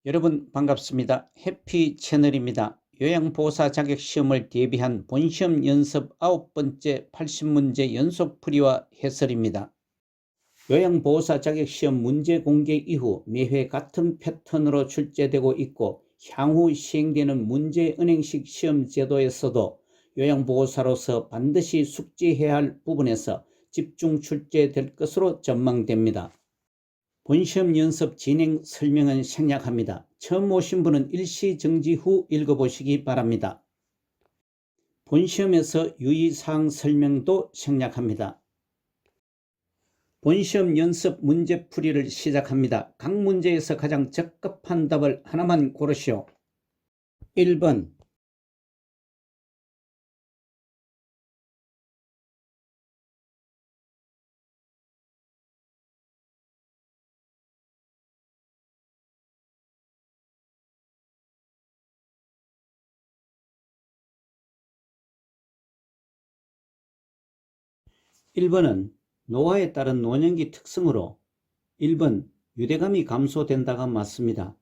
여러분 반갑습니다. 해피 채널입니다. 요양보호사 자격시험을 대비한 본시험 연습 9번째 80문제 연속풀이와 해설입니다. 요양보호사 자격시험 문제 공개 이후 매회 같은 패턴으로 출제되고 있고 향후 시행되는 문제은행식 시험 제도에서도 요양보호사로서 반드시 숙지해야 할 부분에서 집중 출제될 것으로 전망됩니다. 본시험 연습 진행 설명은 생략합니다. 처음 오신 분은 일시정지 후 읽어보시기 바랍니다. 본시험에서 유의사항 설명도 생략합니다. 본시험 연습 문제풀이를 시작합니다. 각 문제에서 가장 적합한 답을 하나만 고르시오. 1번 1번은 노화에 따른 노년기 특성으로 1번 유대감이 감소된다가 맞습니다.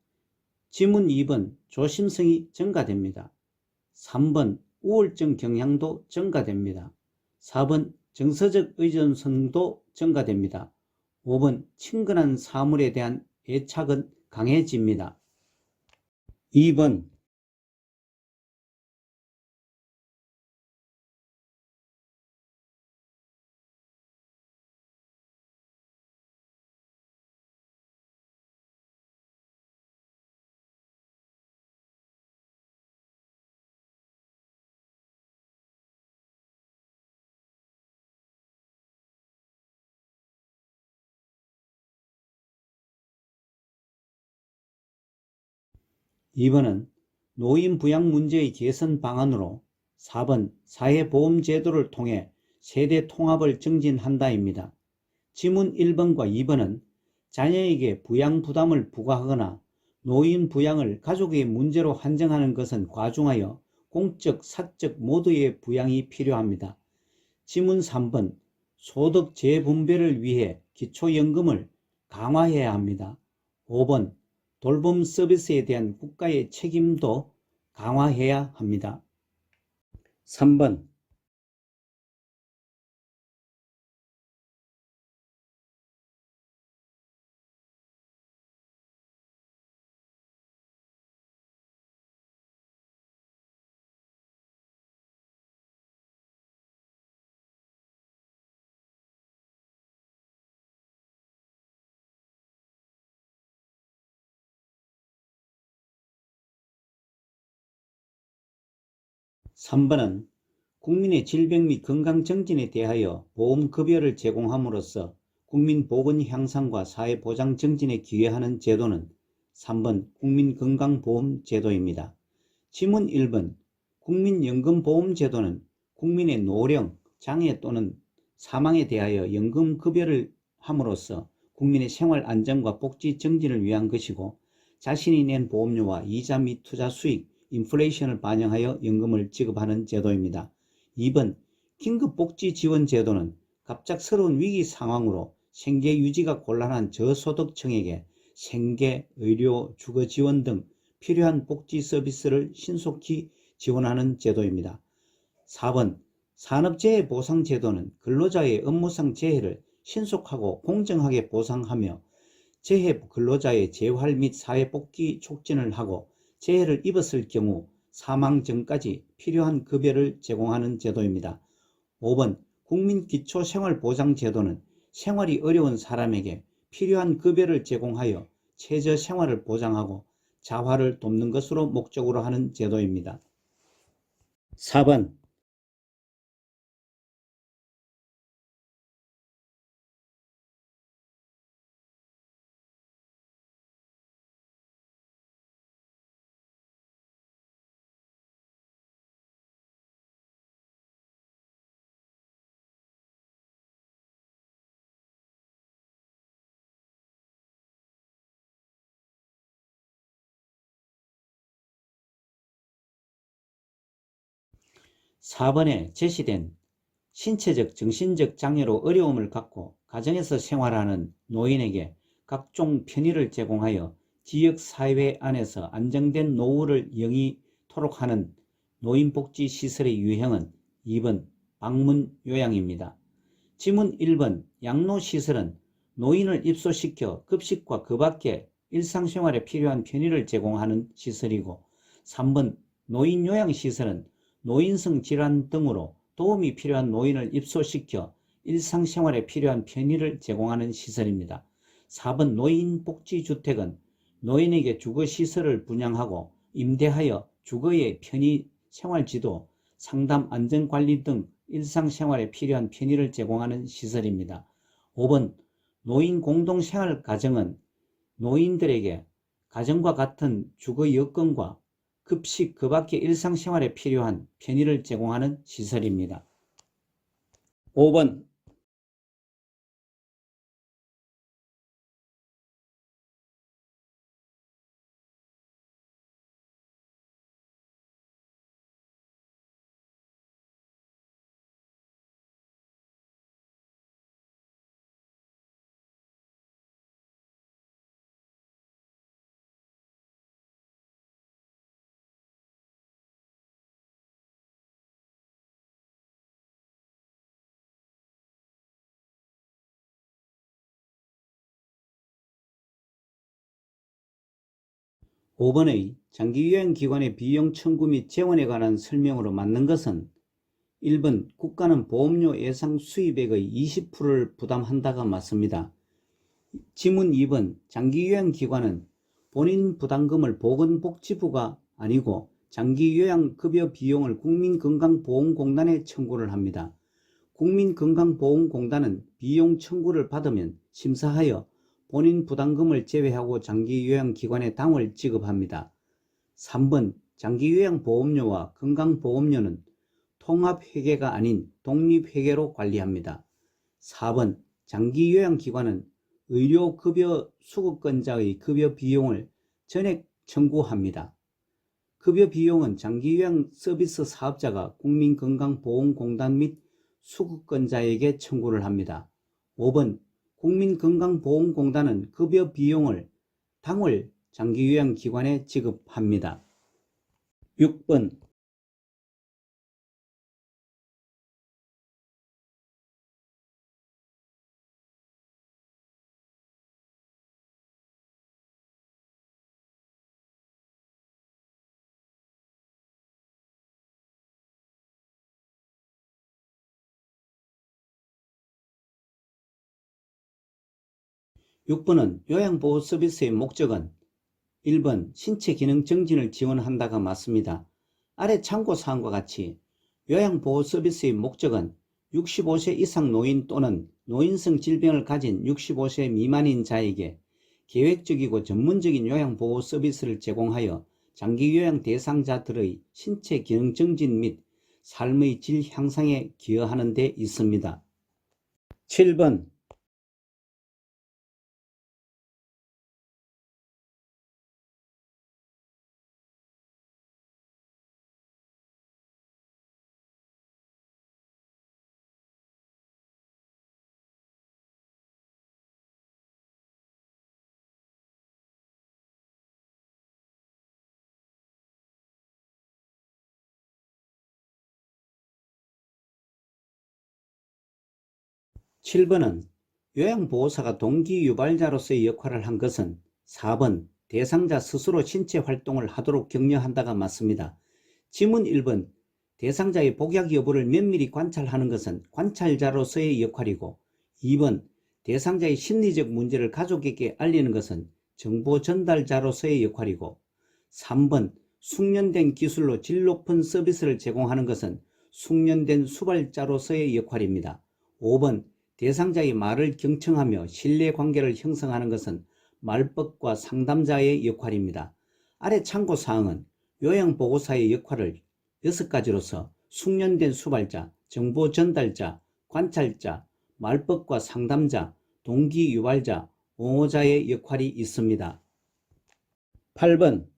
지문 2번 조심성이 증가됩니다. 3번 우울증 경향도 증가됩니다. 4번 정서적 의존성도 증가됩니다. 5번 친근한 사물에 대한 애착은 강해집니다. 2번 2번은 노인 부양 문제의 개선 방안으로 4번 사회보험제도를 통해 세대 통합을 증진한다입니다. 지문 1번과 2번은 자녀에게 부양 부담을 부과하거나 노인 부양을 가족의 문제로 한정하는 것은 과중하여 공적, 사적 모두의 부양이 필요합니다. 지문 3번 소득 재분배를 위해 기초연금을 강화해야 합니다. 5번 돌봄 서비스에 대한 국가의 책임도 강화해야 합니다. 3번 3번은 국민의 질병 및 건강 정진에 대하여 보험급여를 제공함으로써 국민 보건 향상과 사회보장 정진에 기여하는 제도는 3번 국민건강보험제도입니다. 지문 1번 국민연금보험제도는 국민의 노령, 장애 또는 사망에 대하여 연금급여를 함으로써 국민의 생활 안정과 복지 정진을 위한 것이고 자신이 낸 보험료와 이자 및 투자 수익, 인플레이션을 반영하여 연금을 지급하는 제도입니다. 2번 긴급복지지원제도는 갑작스러운 위기 상황으로 생계 유지가 곤란한 저소득층에게 생계, 의료, 주거 지원 등 필요한 복지 서비스를 신속히 지원하는 제도입니다. 4번 산업재해보상제도는 근로자의 업무상 재해를 신속하고 공정하게 보상하며 재해 근로자의 재활 및 사회복귀 촉진을 하고 재해를 입었을 경우 사망 전까지 필요한 급여를 제공하는 제도입니다. 5번 국민기초생활보장제도는 생활이 어려운 사람에게 필요한 급여를 제공하여 최저생활을 보장하고 자활을 돕는 것으로 목적으로 하는 제도입니다. 4번 4번에 제시된 신체적, 정신적 장애로 어려움을 갖고 가정에서 생활하는 노인에게 각종 편의를 제공하여 지역사회 안에서 안정된 노후를 영위토록 하는 노인복지시설의 유형은 2번 방문요양입니다. 지문 1번 양로시설은 노인을 입소시켜 급식과 그 밖에 일상생활에 필요한 편의를 제공하는 시설이고, 3번 노인요양시설은 노인성 질환 등으로 도움이 필요한 노인을 입소시켜 일상생활에 필요한 편의를 제공하는 시설입니다. 4번 노인복지주택은 노인에게 주거시설을 분양하고 임대하여 주거의 편의, 생활지도, 상담, 안전관리 등 일상생활에 필요한 편의를 제공하는 시설입니다. 5번 노인공동생활가정은 노인들에게 가정과 같은 주거 여건과 급식, 그 밖의 일상생활에 필요한 편의를 제공하는 시설입니다. 5번 5번의 장기요양기관의 비용 청구 및 재원에 관한 설명으로 맞는 것은 1번 국가는 보험료 예상 수입액의 20%를 부담한다가 맞습니다. 지문 2번 장기요양기관은 본인 부담금을 보건복지부가 아니고 장기요양급여 비용을 국민건강보험공단에 청구를 합니다. 국민건강보험공단은 비용 청구를 받으면 심사하여 본인 부담금을 제외하고 장기요양기관에 당월 지급합니다. 3번 장기요양보험료와 건강보험료는 통합회계가 아닌 독립회계로 관리합니다. 4번 장기요양기관은 의료급여 수급권자의 급여 비용을 전액 청구합니다. 급여 비용은 장기요양 서비스 사업자가 국민건강보험공단 및 수급권자에게 청구를 합니다. 5번 국민건강보험공단은 급여 비용을 당월 장기요양기관에 지급합니다. 6번 6번은 요양보호 서비스의 목적은 1번 신체 기능 정진을 지원한다가 맞습니다. 아래 참고사항과 같이 요양보호 서비스의 목적은 65세 이상 노인 또는 노인성 질병을 가진 65세 미만인 자에게 계획적이고 전문적인 요양보호 서비스를 제공하여 장기요양 대상자들의 신체 기능 정진 및 삶의 질 향상에 기여하는 데 있습니다. 7번 요양보호사가 동기 유발자로서의 역할을 한 것은 4번 대상자 스스로 신체 활동을 하도록 격려한다가 맞습니다. 지문 1번 대상자의 복약 여부를 면밀히 관찰하는 것은 관찰자로서의 역할이고, 2번 대상자의 심리적 문제를 가족에게 알리는 것은 정보 전달자로서의 역할이고, 3번 숙련된 기술로 질 높은 서비스를 제공하는 것은 숙련된 수발자로서의 역할입니다. 5번 대상자의 말을 경청하며 신뢰관계를 형성하는 것은 말법과 상담자의 역할입니다. 아래 참고사항은 요양보호사의 역할을 6가지로서 숙련된 수발자, 정보 전달자, 관찰자, 말법과 상담자, 동기 유발자, 옹호자의 역할이 있습니다. 8번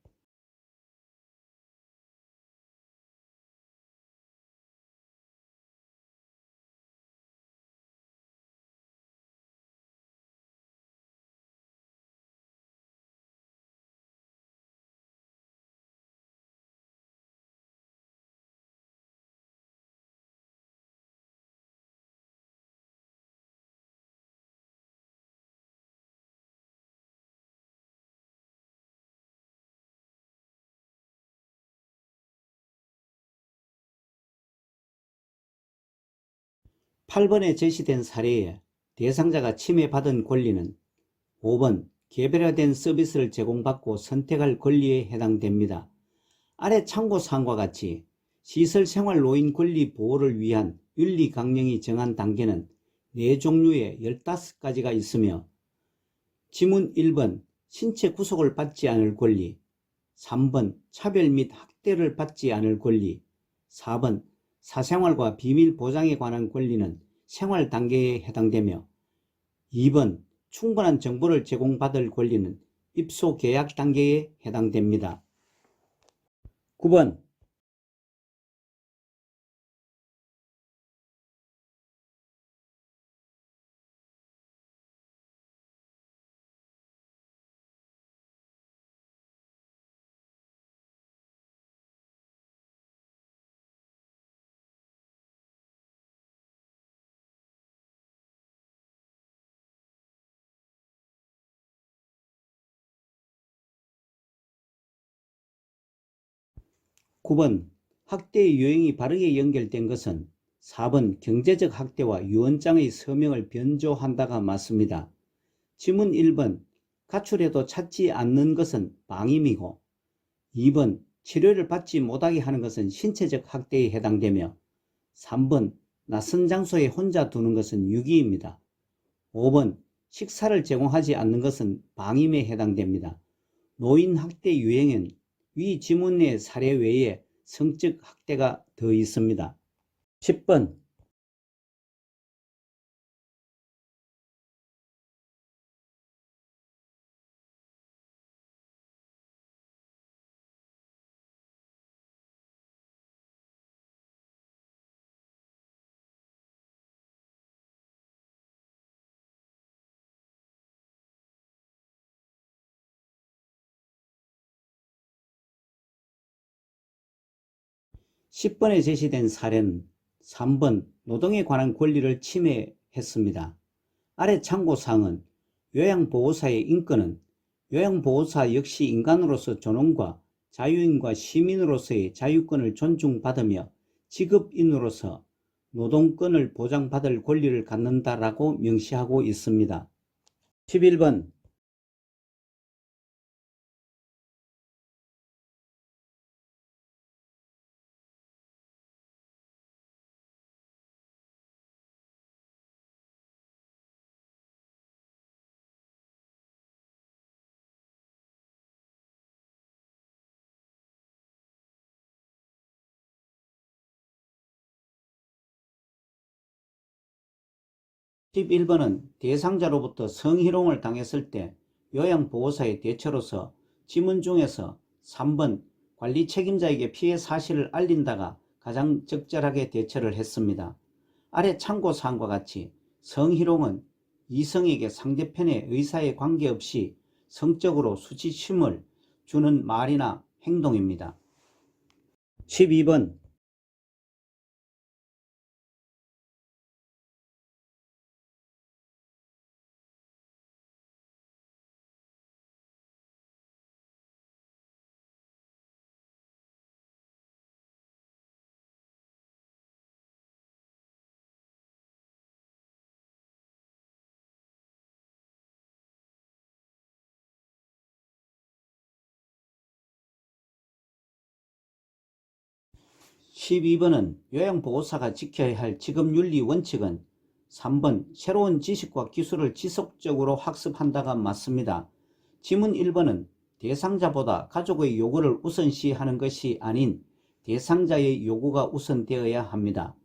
8번에 제시된 사례에 대상자가 침해받은 권리는 5번 개별화된 서비스를 제공받고 선택할 권리에 해당됩니다. 아래 참고사항과 같이 시설생활노인 권리 보호를 위한 윤리 강령이 정한 단계는 4종류의 15가지가 있으며 지문 1번 신체 구속을 받지 않을 권리, 3번 차별 및 학대를 받지 않을 권리, 4번 사생활과 비밀 보장에 관한 권리는 생활 단계에 해당되며 2번 충분한 정보를 제공받을 권리는 입소 계약 단계에 해당됩니다. 9번 9번 학대의 유형이 바르게 연결된 것은 4번 경제적 학대와 유언장의 서명을 변조한다가 맞습니다. 지문 1번 가출해도 찾지 않는 것은 방임이고 2번 치료를 받지 못하게 하는 것은 신체적 학대에 해당되며 3번 낯선 장소에 혼자 두는 것은 유기입니다. 5번 식사를 제공하지 않는 것은 방임에 해당됩니다. 노인 학대 유형은 위 지문의 사례 외에 성적 학대가 더 있습니다. 10번 10번에 제시된 사례는 3번 노동에 관한 권리를 침해했습니다. 아래 참고사항은 요양보호사의 인권은 요양보호사 역시 인간으로서 존엄과 자유인과 시민으로서의 자유권을 존중받으며 직업인으로서 노동권을 보장받을 권리를 갖는다라고 명시하고 있습니다. 11번 11번은 대상자로부터 성희롱을 당했을 때 요양보호사의 대처로서 지문 중에서 3번 관리 책임자에게 피해 사실을 알린다가 가장 적절하게 대처를 했습니다. 아래 참고사항과 같이 성희롱은 이성에게 상대편의 의사에 관계없이 성적으로 수치심을 주는 말이나 행동입니다. 12번 (12번은) 요양보호사가 지켜야 할 직업윤리 원칙은 3번 새로운 지식과 기술을 지속적으로 학습한다가 맞습니다. 지문 1번은 대상자보다 가족의 요구를 우선시하는 것이 아닌 대상자의 요구가 우선되어야 합니다.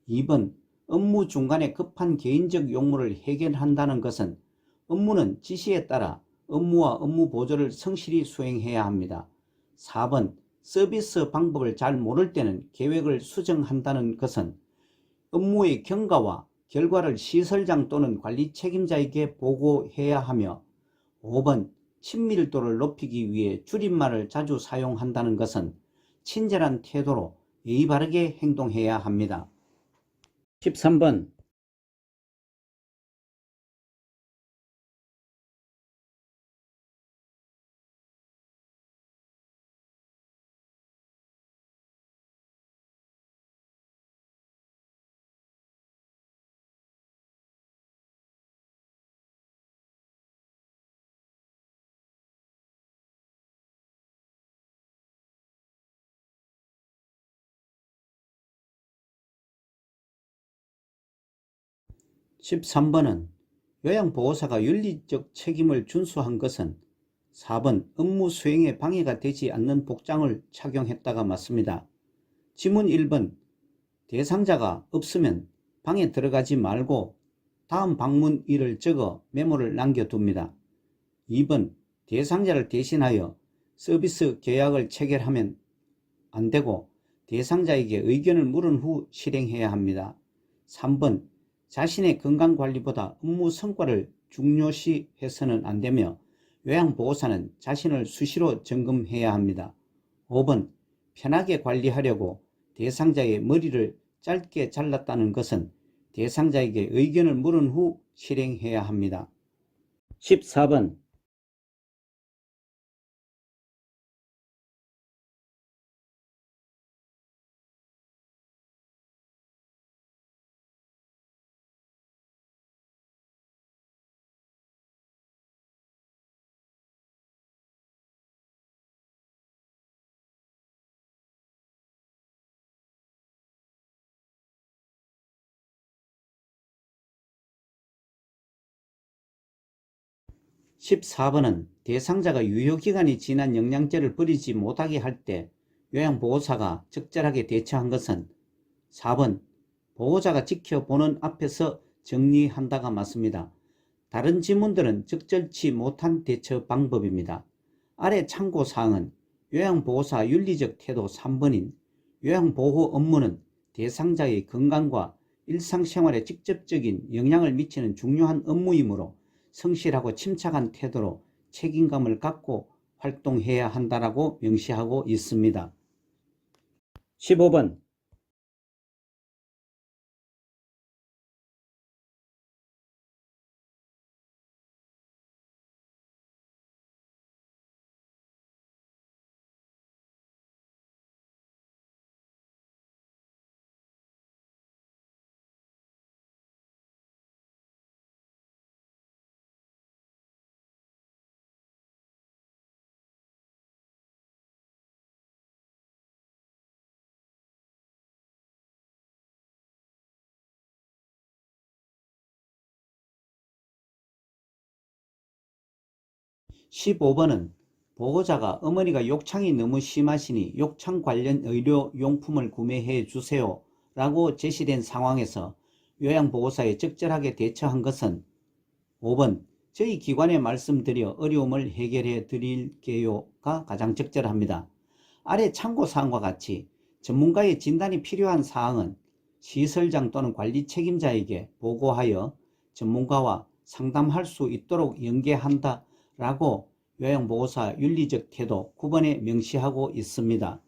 2번 업무 중간에 급한 개인적 용무를 해결한다는 것은 업무는 지시에 따라 업무와 업무 보조를 성실히 수행해야 합니다. 4번 서비스 방법을 잘 모를 때는 계획을 수정한다는 것은 업무의 경과와 결과를 시설장 또는 관리 책임자에게 보고해야 하며 5번 친밀도를 높이기 위해 줄임말을 자주 사용한다는 것은 친절한 태도로 예의 바르게 행동해야 합니다. 13번 13번은 요양보호사가 윤리적 책임을 준수한 것은 4번 업무 수행에 방해가 되지 않는 복장을 착용했다가 맞습니다. 지문 1번 대상자가 없으면 방에 들어가지 말고 다음 방문일을 적어 메모를 남겨둡니다. 2번 대상자를 대신하여 서비스 계약을 체결하면 안 되고 대상자에게 의견을 물은 후 실행해야 합니다. 3번 자신의 건강관리보다 업무 성과를 중요시해서는 안 되며 요양보호사는 자신을 수시로 점검해야 합니다. 5번 편하게 관리하려고 대상자의 머리를 짧게 잘랐다는 것은 대상자에게 의견을 물은 후 실행해야 합니다. 14번 14번은 대상자가 유효기간이 지난 영양제를 버리지 못하게 할 때 요양보호사가 적절하게 대처한 것은 4번 보호자가 지켜보는 앞에서 정리한다가 맞습니다. 다른 지문들은 적절치 못한 대처 방법입니다. 아래 참고사항은 요양보호사 윤리적 태도 3번인 요양보호 업무는 대상자의 건강과 일상생활에 직접적인 영향을 미치는 중요한 업무이므로 성실하고 침착한 태도로 책임감을 갖고 활동해야 한다라고 명시하고 있습니다. 15번 15번은 보호자가 어머니가 욕창이 너무 심하시니 욕창 관련 의료용품을 구매해 주세요 라고 제시된 상황에서 요양보호사에 적절하게 대처한 것은 5번 저희 기관에 말씀드려 어려움을 해결해 드릴게요가 가장 적절합니다. 아래 참고사항과 같이 전문가의 진단이 필요한 사항은 시설장 또는 관리 책임자에게 보고하여 전문가와 상담할 수 있도록 연계한다 라고 요양보호사 윤리적 태도 9번에 명시하고 있습니다.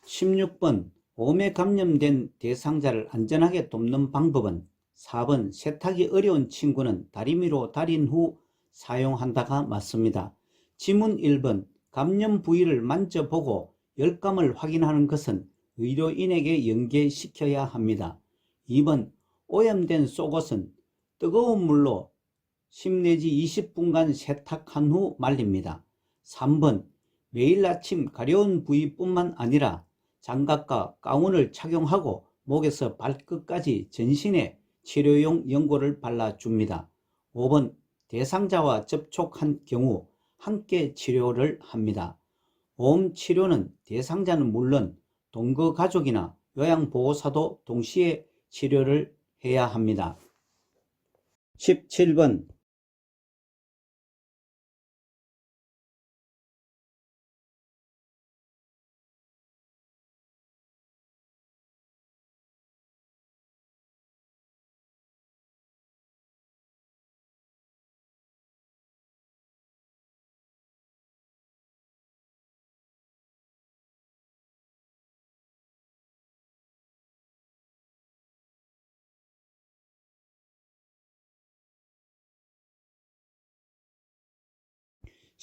16번 오메 감염된 대상자를 안전하게 돕는 방법은 4번 세탁이 어려운 친구는 다리미로 달인 후 사용한다가 맞습니다. 지문 1번 감염 부위를 만져보고 열감을 확인하는 것은 의료인에게 연계시켜야 합니다. 2번 오염된 속옷은 뜨거운 물로 10 내지 20분간 세탁한 후 말립니다. 3번 매일 아침 가려운 부위뿐만 아니라 장갑과 가운을 착용하고 목에서 발끝까지 전신에 치료용 연고를 발라줍니다. 5번 대상자와 접촉한 경우 함께 치료를 합니다. 보험 치료는 대상자는 물론 동거 가족이나 요양보호사도 동시에 치료를 해야 합니다. 17번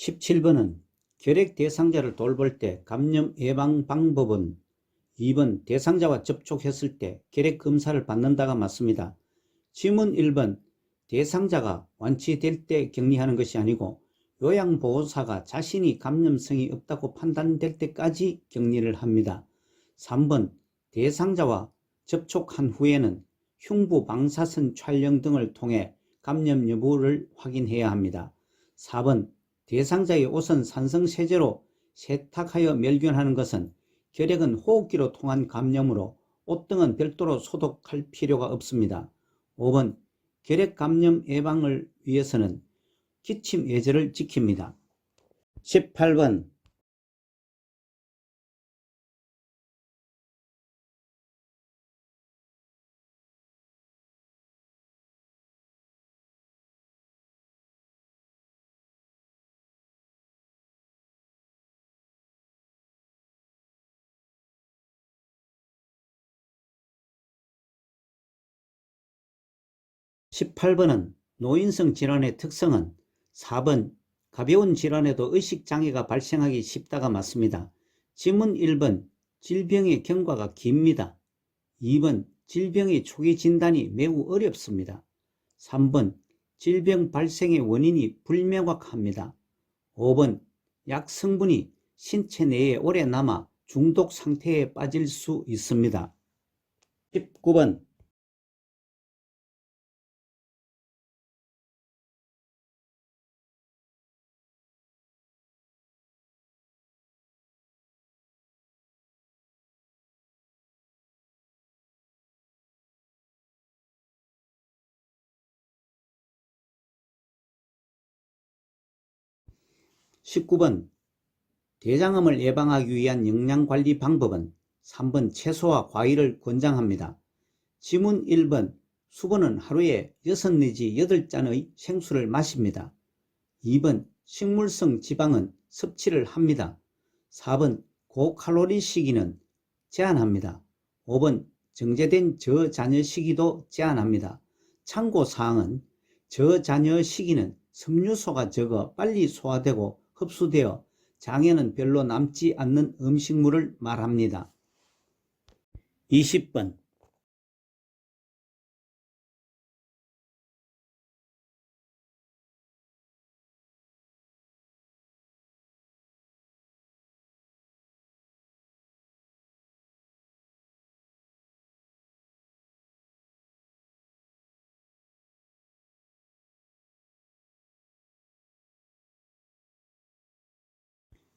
17번은 결핵 대상자를 돌볼 때 감염 예방 방법은 2번 대상자와 접촉했을 때 결핵 검사를 받는다가 맞습니다. 질문 1번 대상자가 완치될 때 격리하는 것이 아니고 요양보호사가 자신이 감염성이 없다고 판단될 때까지 격리를 합니다. 3번 대상자와 접촉한 후에는 흉부 방사선 촬영 등을 통해 감염 여부를 확인해야 합니다. 4번 대상자의 옷은 산성세제로 세탁하여 멸균하는 것은 결핵은 호흡기로 통한 감염으로 옷 등은 별도로 소독할 필요가 없습니다. 5번 결핵 감염 예방을 위해서는 기침 예절을 지킵니다. 18번 18번은 노인성 질환의 특성은 4번 가벼운 질환에도 의식장애가 발생하기 쉽다가 맞습니다. 질문 1번 질병의 경과가 깁니다. 2번 질병의 초기 진단이 매우 어렵습니다. 3번 질병 발생의 원인이 불명확합니다. 5번 약 성분이 신체 내에 오래 남아 중독 상태에 빠질 수 있습니다. 19번 19번 대장암을 예방하기 위한 영양관리 방법은 3번 채소와 과일을 권장합니다. 질문 1번 수건은 하루에 6 내지 8잔의 생수를 마십니다. 2번 식물성 지방은 섭취를 합니다. 4번 고칼로리 식이는 제한합니다. 5번 정제된 저자녀 식이도 제한합니다. 참고사항은 저자녀 식이는 섬유소가 적어 빨리 소화되고 흡수되어 장에는 별로 남지 않는 음식물을 말합니다. 20번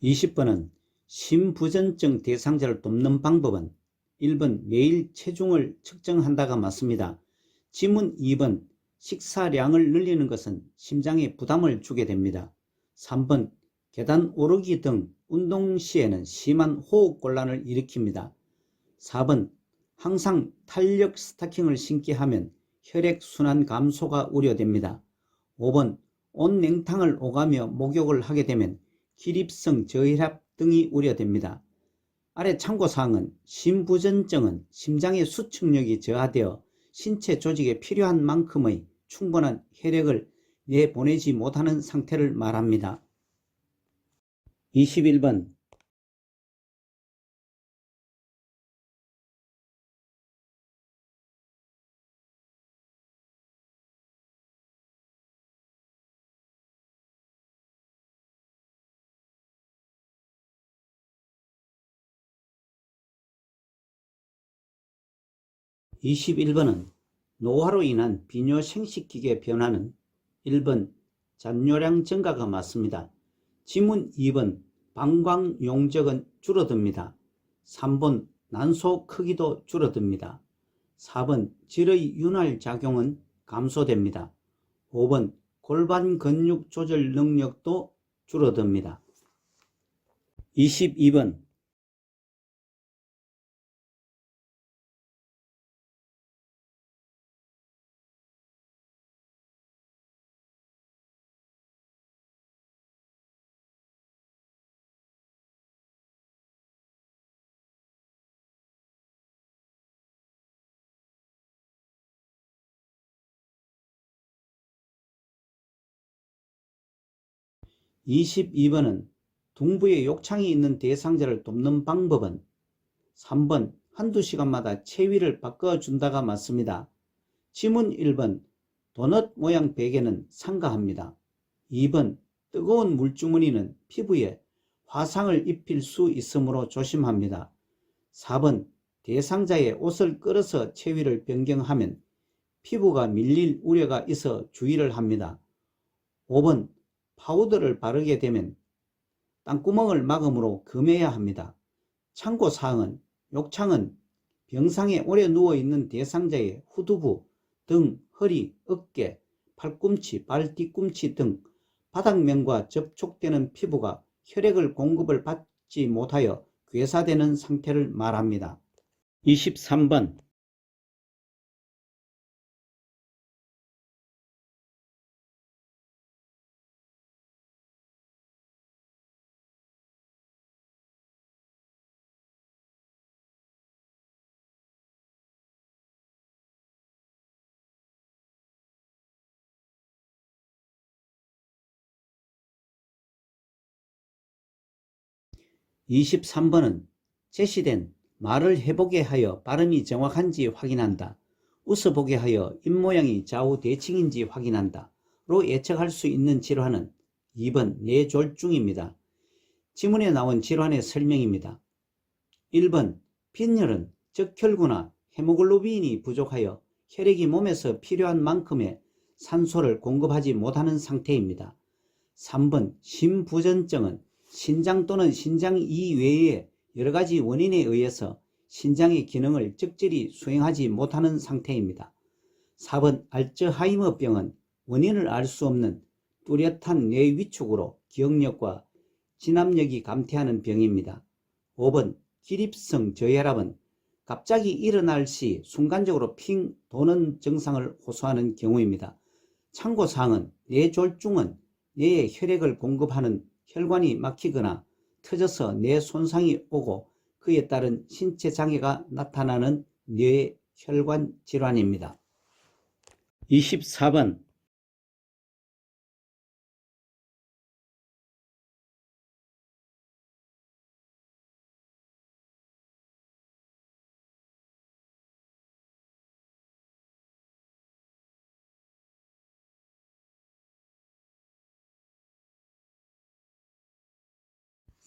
20번은 심부전증 대상자를 돕는 방법은 1번 매일 체중을 측정한다가 맞습니다. 질문 2번 식사량을 늘리는 것은 심장에 부담을 주게 됩니다. 3번 계단 오르기 등 운동 시에는 심한 호흡곤란을 일으킵니다. 4번 항상 탄력 스타킹을 신게 하면 혈액순환 감소가 우려됩니다. 5번 온냉탕을 오가며 목욕을 하게 되면 기립성 저혈압 등이 우려됩니다. 아래 참고사항은 심부전증은 심장의 수축력이 저하되어 신체 조직에 필요한 만큼의 충분한 혈액을 내보내지 못하는 상태를 말합니다. 21번 21번은 노화로 인한 비뇨생식기계 변화는 1번 잔뇨량 증가가 맞습니다. 질문 2번 방광 용적은 줄어듭니다. 3번 난소 크기도 줄어듭니다. 4번 질의 윤활 작용은 감소됩니다. 5번 골반 근육 조절 능력도 줄어듭니다. 22번 22번은 둥부에 욕창이 있는 대상자를 돕는 방법은? 3번 한두 시간마다 체위를 바꿔준다가 맞습니다. 지문 1번 도넛 모양 베개는 상가합니다. 2번 뜨거운 물주머니는 피부에 화상을 입힐 수 있으므로 조심합니다. 4번 대상자의 옷을 끌어서 체위를 변경하면 피부가 밀릴 우려가 있어 주의를 합니다. 5번 파우더를 바르게 되면 땅구멍을 막음으로 금해야 합니다. 참고사항은 욕창은 병상에 오래 누워있는 대상자의 후두부, 등, 허리, 어깨, 팔꿈치, 발 뒤꿈치 등 바닥면과 접촉되는 피부가 혈액을 공급을 받지 못하여 괴사되는 상태를 말합니다. 23번 23번은 제시된 말을 해보게 하여 발음이 정확한지 확인한다. 웃어보게 하여 입모양이 좌우 대칭인지 확인한다. 로 예측할 수 있는 질환은 2번 뇌졸중입니다. 지문에 나온 질환의 설명입니다. 1번 빈혈은 적혈구나 헤모글로빈이 부족하여 혈액이 몸에서 필요한 만큼의 산소를 공급하지 못하는 상태입니다. 3번 심부전증은 신장 또는 신장 이외의 여러가지 원인에 의해서 신장의 기능을 적절히 수행하지 못하는 상태입니다. 4번 알츠하이머병은 원인을 알 수 없는 뚜렷한 뇌 위축으로 기억력과 진압력이 감퇴하는 병입니다. 5번 기립성 저혈압은 갑자기 일어날 시 순간적으로 핑 도는 증상을 호소하는 경우입니다. 참고사항은 뇌졸중은 뇌에 혈액을 공급하는 혈관이 막히거나 터져서 뇌 손상이 오고 그에 따른 신체 장애가 나타나는 뇌혈관 질환입니다. 24번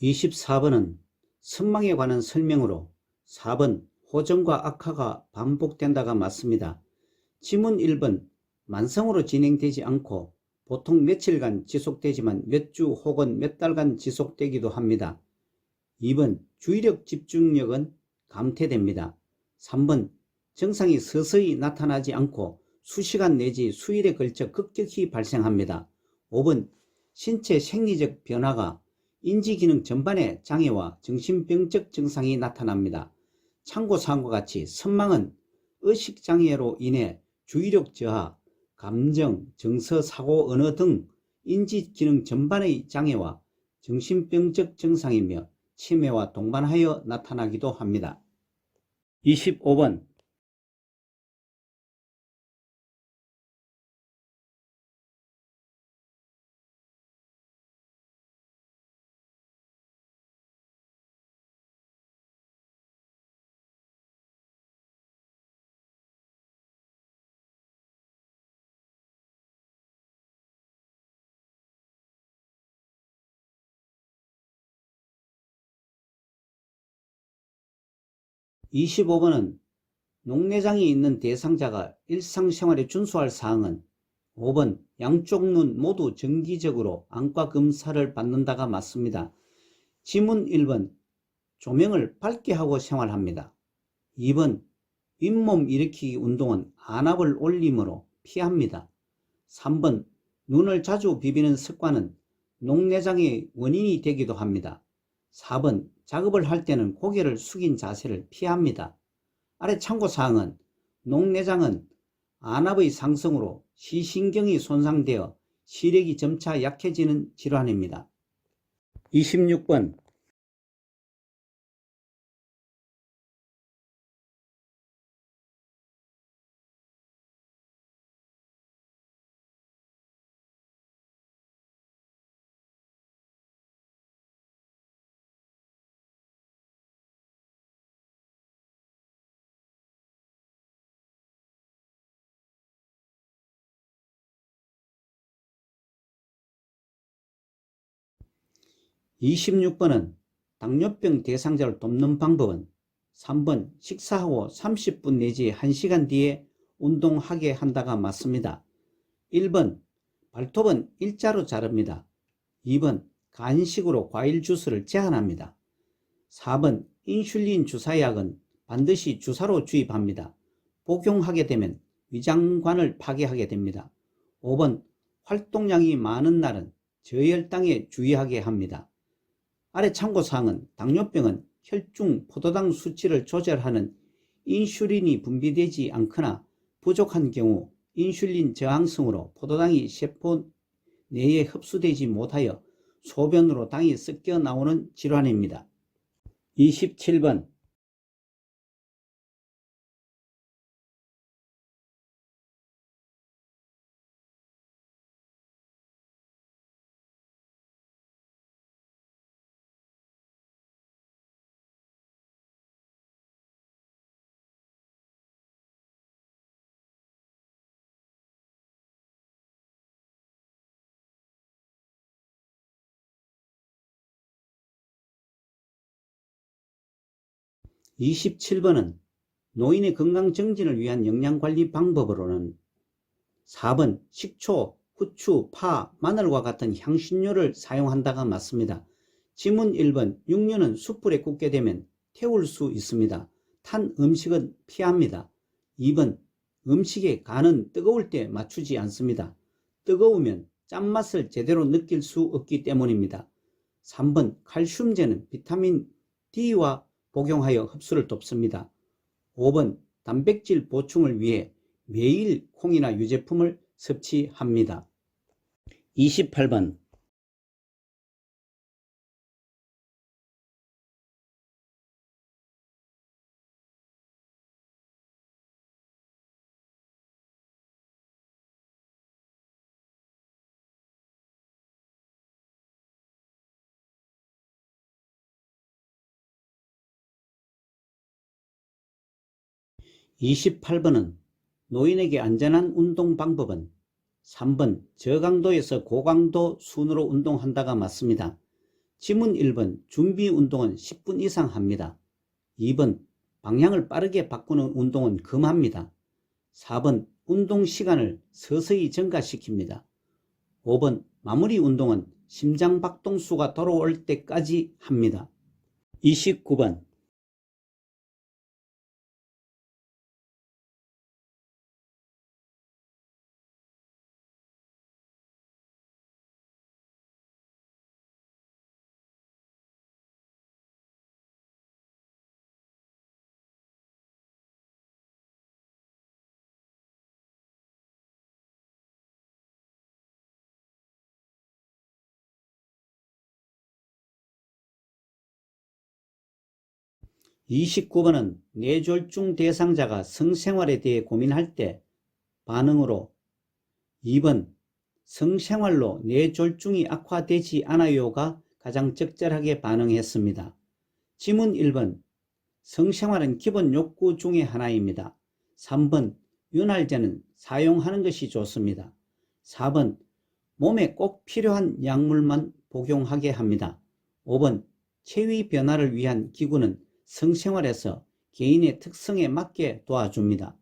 24번은 선망에 관한 설명으로 4번 호전과 악화가 반복된다가 맞습니다. 지문 1번 만성으로 진행되지 않고 보통 며칠간 지속되지만 몇 주 혹은 몇 달간 지속되기도 합니다. 2번 주의력 집중력은 감퇴됩니다. 3번 증상이 서서히 나타나지 않고 수시간 내지 수일에 걸쳐 급격히 발생합니다. 5번 신체 생리적 변화가 인지기능 전반의 장애와 정신병적 증상이 나타납니다. 참고사항과 같이 선망은 의식장애로 인해 주의력 저하, 감정, 정서, 사고, 언어 등 인지기능 전반의 장애와 정신병적 증상이며 치매와 동반하여 나타나기도 합니다. 25번 은 녹내장이 있는 대상자가 일상생활에 준수할 사항은 5번 양쪽 눈 모두 정기적으로 안과 검사를 받는다가 맞습니다. 지문 1번 조명을 밝게 하고 생활합니다. 2번 윗몸 일으키기 운동은 안압을 올림으로 피합니다. 3번 눈을 자주 비비는 습관은 녹내장의 원인이 되기도 합니다. 4번 작업을 할 때는 고개를 숙인 자세를 피합니다. 아래 참고사항은 녹내장은 안압의 상승으로 시신경이 손상되어 시력이 점차 약해지는 질환입니다. 26번 26번은 당뇨병 대상자를 돕는 방법은 3번 식사하고 30분 내지 1시간 뒤에 운동하게 한다가 맞습니다. 1번 발톱은 일자로 자릅니다. 2번 간식으로 과일 주스를 제한합니다. 4번 인슐린 주사약은 반드시 주사로 주입합니다. 복용하게 되면 위장관을 파괴하게 됩니다. 5번 활동량이 많은 날은 저혈당에 주의하게 합니다. 아래 참고사항은 당뇨병은 혈중 포도당 수치를 조절하는 인슐린이 분비되지 않거나 부족한 경우 인슐린 저항성으로 포도당이 세포 내에 흡수되지 못하여 소변으로 당이 섞여 나오는 질환입니다. 27번 27번은 노인의 건강 정진을 위한 영양관리 방법으로는 4번 식초, 후추, 파, 마늘과 같은 향신료를 사용한다가 맞습니다. 지문 1번 육류는 숯불에 굽게 되면 태울 수 있습니다. 탄 음식은 피합니다. 2번 음식의 간은 뜨거울 때 맞추지 않습니다. 뜨거우면 짠맛을 제대로 느낄 수 없기 때문입니다. 3번 칼슘제는 비타민 D와 복용하여 흡수를 돕습니다. 5번 단백질 보충을 위해 매일 콩이나 유제품을 섭취합니다. 28번 28번은 노인에게 안전한 운동 방법은 3번 저강도에서 고강도 순으로 운동한다가 맞습니다. 지문 1번 준비 운동은 10분 이상 합니다. 2번 방향을 빠르게 바꾸는 운동은 금합니다. 4번 운동 시간을 서서히 증가시킵니다. 5번 마무리 운동은 심장박동수가 돌아올 때까지 합니다. 29번 29번은 뇌졸중 대상자가 성생활에 대해 고민할 때 반응으로 2번 성생활로 뇌졸중이 악화되지 않아요가 가장 적절하게 반응했습니다. 지문 1번 성생활은 기본 욕구 중의 하나입니다. 3번 윤활제는 사용하는 것이 좋습니다. 4번 몸에 꼭 필요한 약물만 복용하게 합니다. 5번 체위 변화를 위한 기구는 성생활에서 개인의 특성에 맞게 도와줍니다.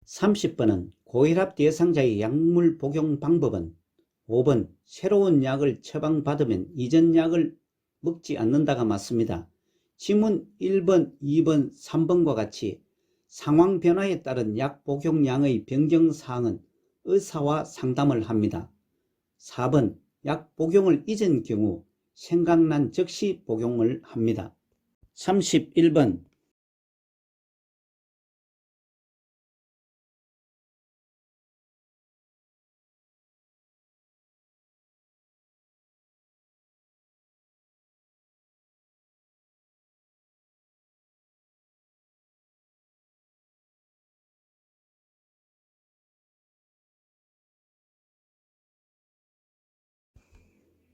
30번 고혈압 대상자의 약물 복용 방법은 5번 새로운 약을 처방받으면 이전 약을 먹지 않는다가 맞습니다. 지문 1번, 2번, 3번과 같이 상황 변화에 따른 약 복용량의 변경사항은 의사와 상담을 합니다. 4번 약 복용을 잊은 경우 생각난 즉시 복용을 합니다. 31번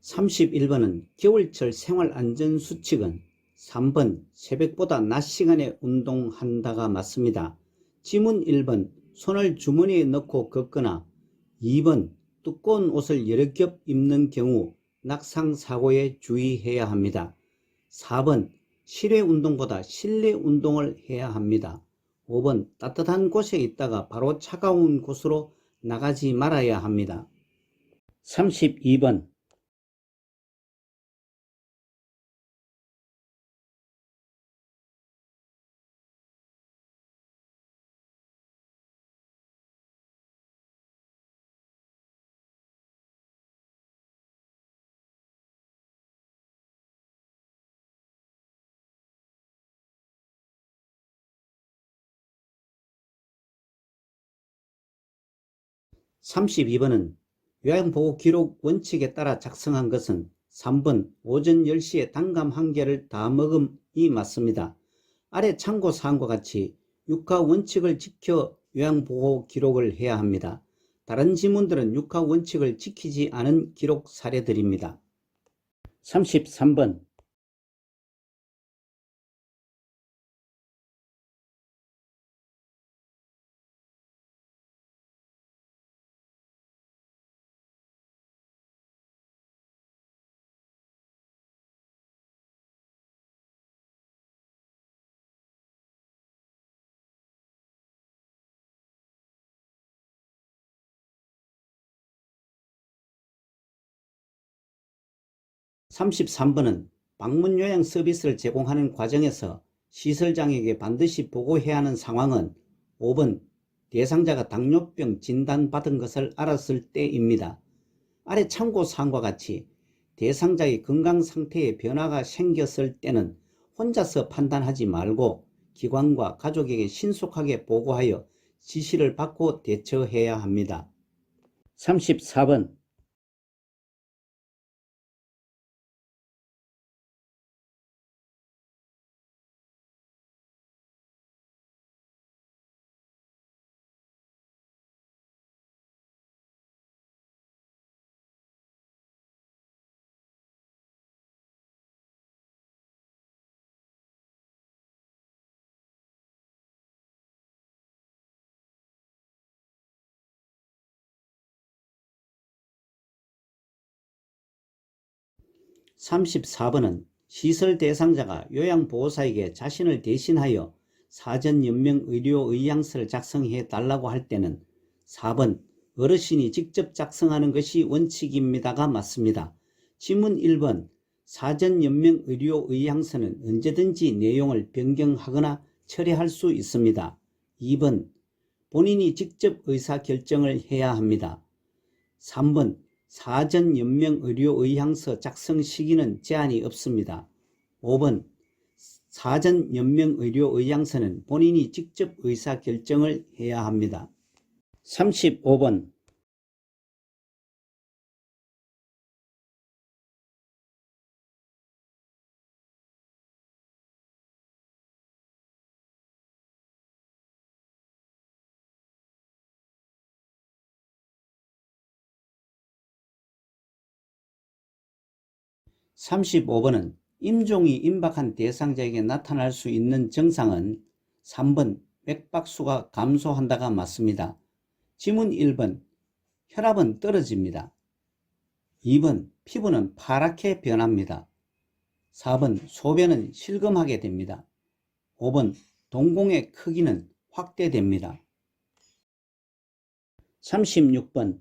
31번은 겨울철 생활안전수칙은 3번 새벽보다 낮 시간에 운동한다가 맞습니다. 지문 1번 손을 주머니에 넣고 걷거나 2번 두꺼운 옷을 여러 겹 입는 경우 낙상 사고에 주의해야 합니다. 4번 실외 운동보다 실내 운동을 해야 합니다. 5번 따뜻한 곳에 있다가 바로 차가운 곳으로 나가지 말아야 합니다. 32번 32번은 요양보호 기록 원칙에 따라 작성한 것은 3번 오전 10시에 단감 1개를 다 먹음이 맞습니다. 아래 참고사항과 같이 육하 원칙을 지켜 요양보호 기록을 해야 합니다. 다른 지문들은 육하 원칙을 지키지 않은 기록 사례들입니다. 33번 33번은 방문 요양 서비스를 제공하는 과정에서 시설장에게 반드시 보고해야 하는 상황은 5번 대상자가 당뇨병 진단받은 것을 알았을 때입니다. 아래 참고사항과 같이 대상자의 건강 상태에 변화가 생겼을 때는 혼자서 판단하지 말고 기관과 가족에게 신속하게 보고하여 지시를 받고 대처해야 합니다. 34번 34번은 시설 대상자가 요양보호사에게 자신을 대신하여 사전연명의료의향서를 작성해 달라고 할 때는 4번 어르신이 직접 작성하는 것이 원칙입니다가 맞습니다. 지문 1번 사전연명의료의향서는 언제든지 내용을 변경하거나 철회할 수 있습니다. 2번 본인이 직접 의사결정을 해야 합니다. 3번 사전연명의료의향서 작성 시기는 제한이 없습니다. 5번 사전연명의료의향서는 본인이 직접 의사결정을 해야 합니다. 35번 35번은 임종이 임박한 대상자에게 나타날 수 있는 증상은 3번 맥박수가 감소한다가 맞습니다. 지문 1번 혈압은 떨어집니다. 2번 피부는 파랗게 변합니다. 4번 소변은 실금하게 됩니다. 5번 동공의 크기는 확대됩니다. 36번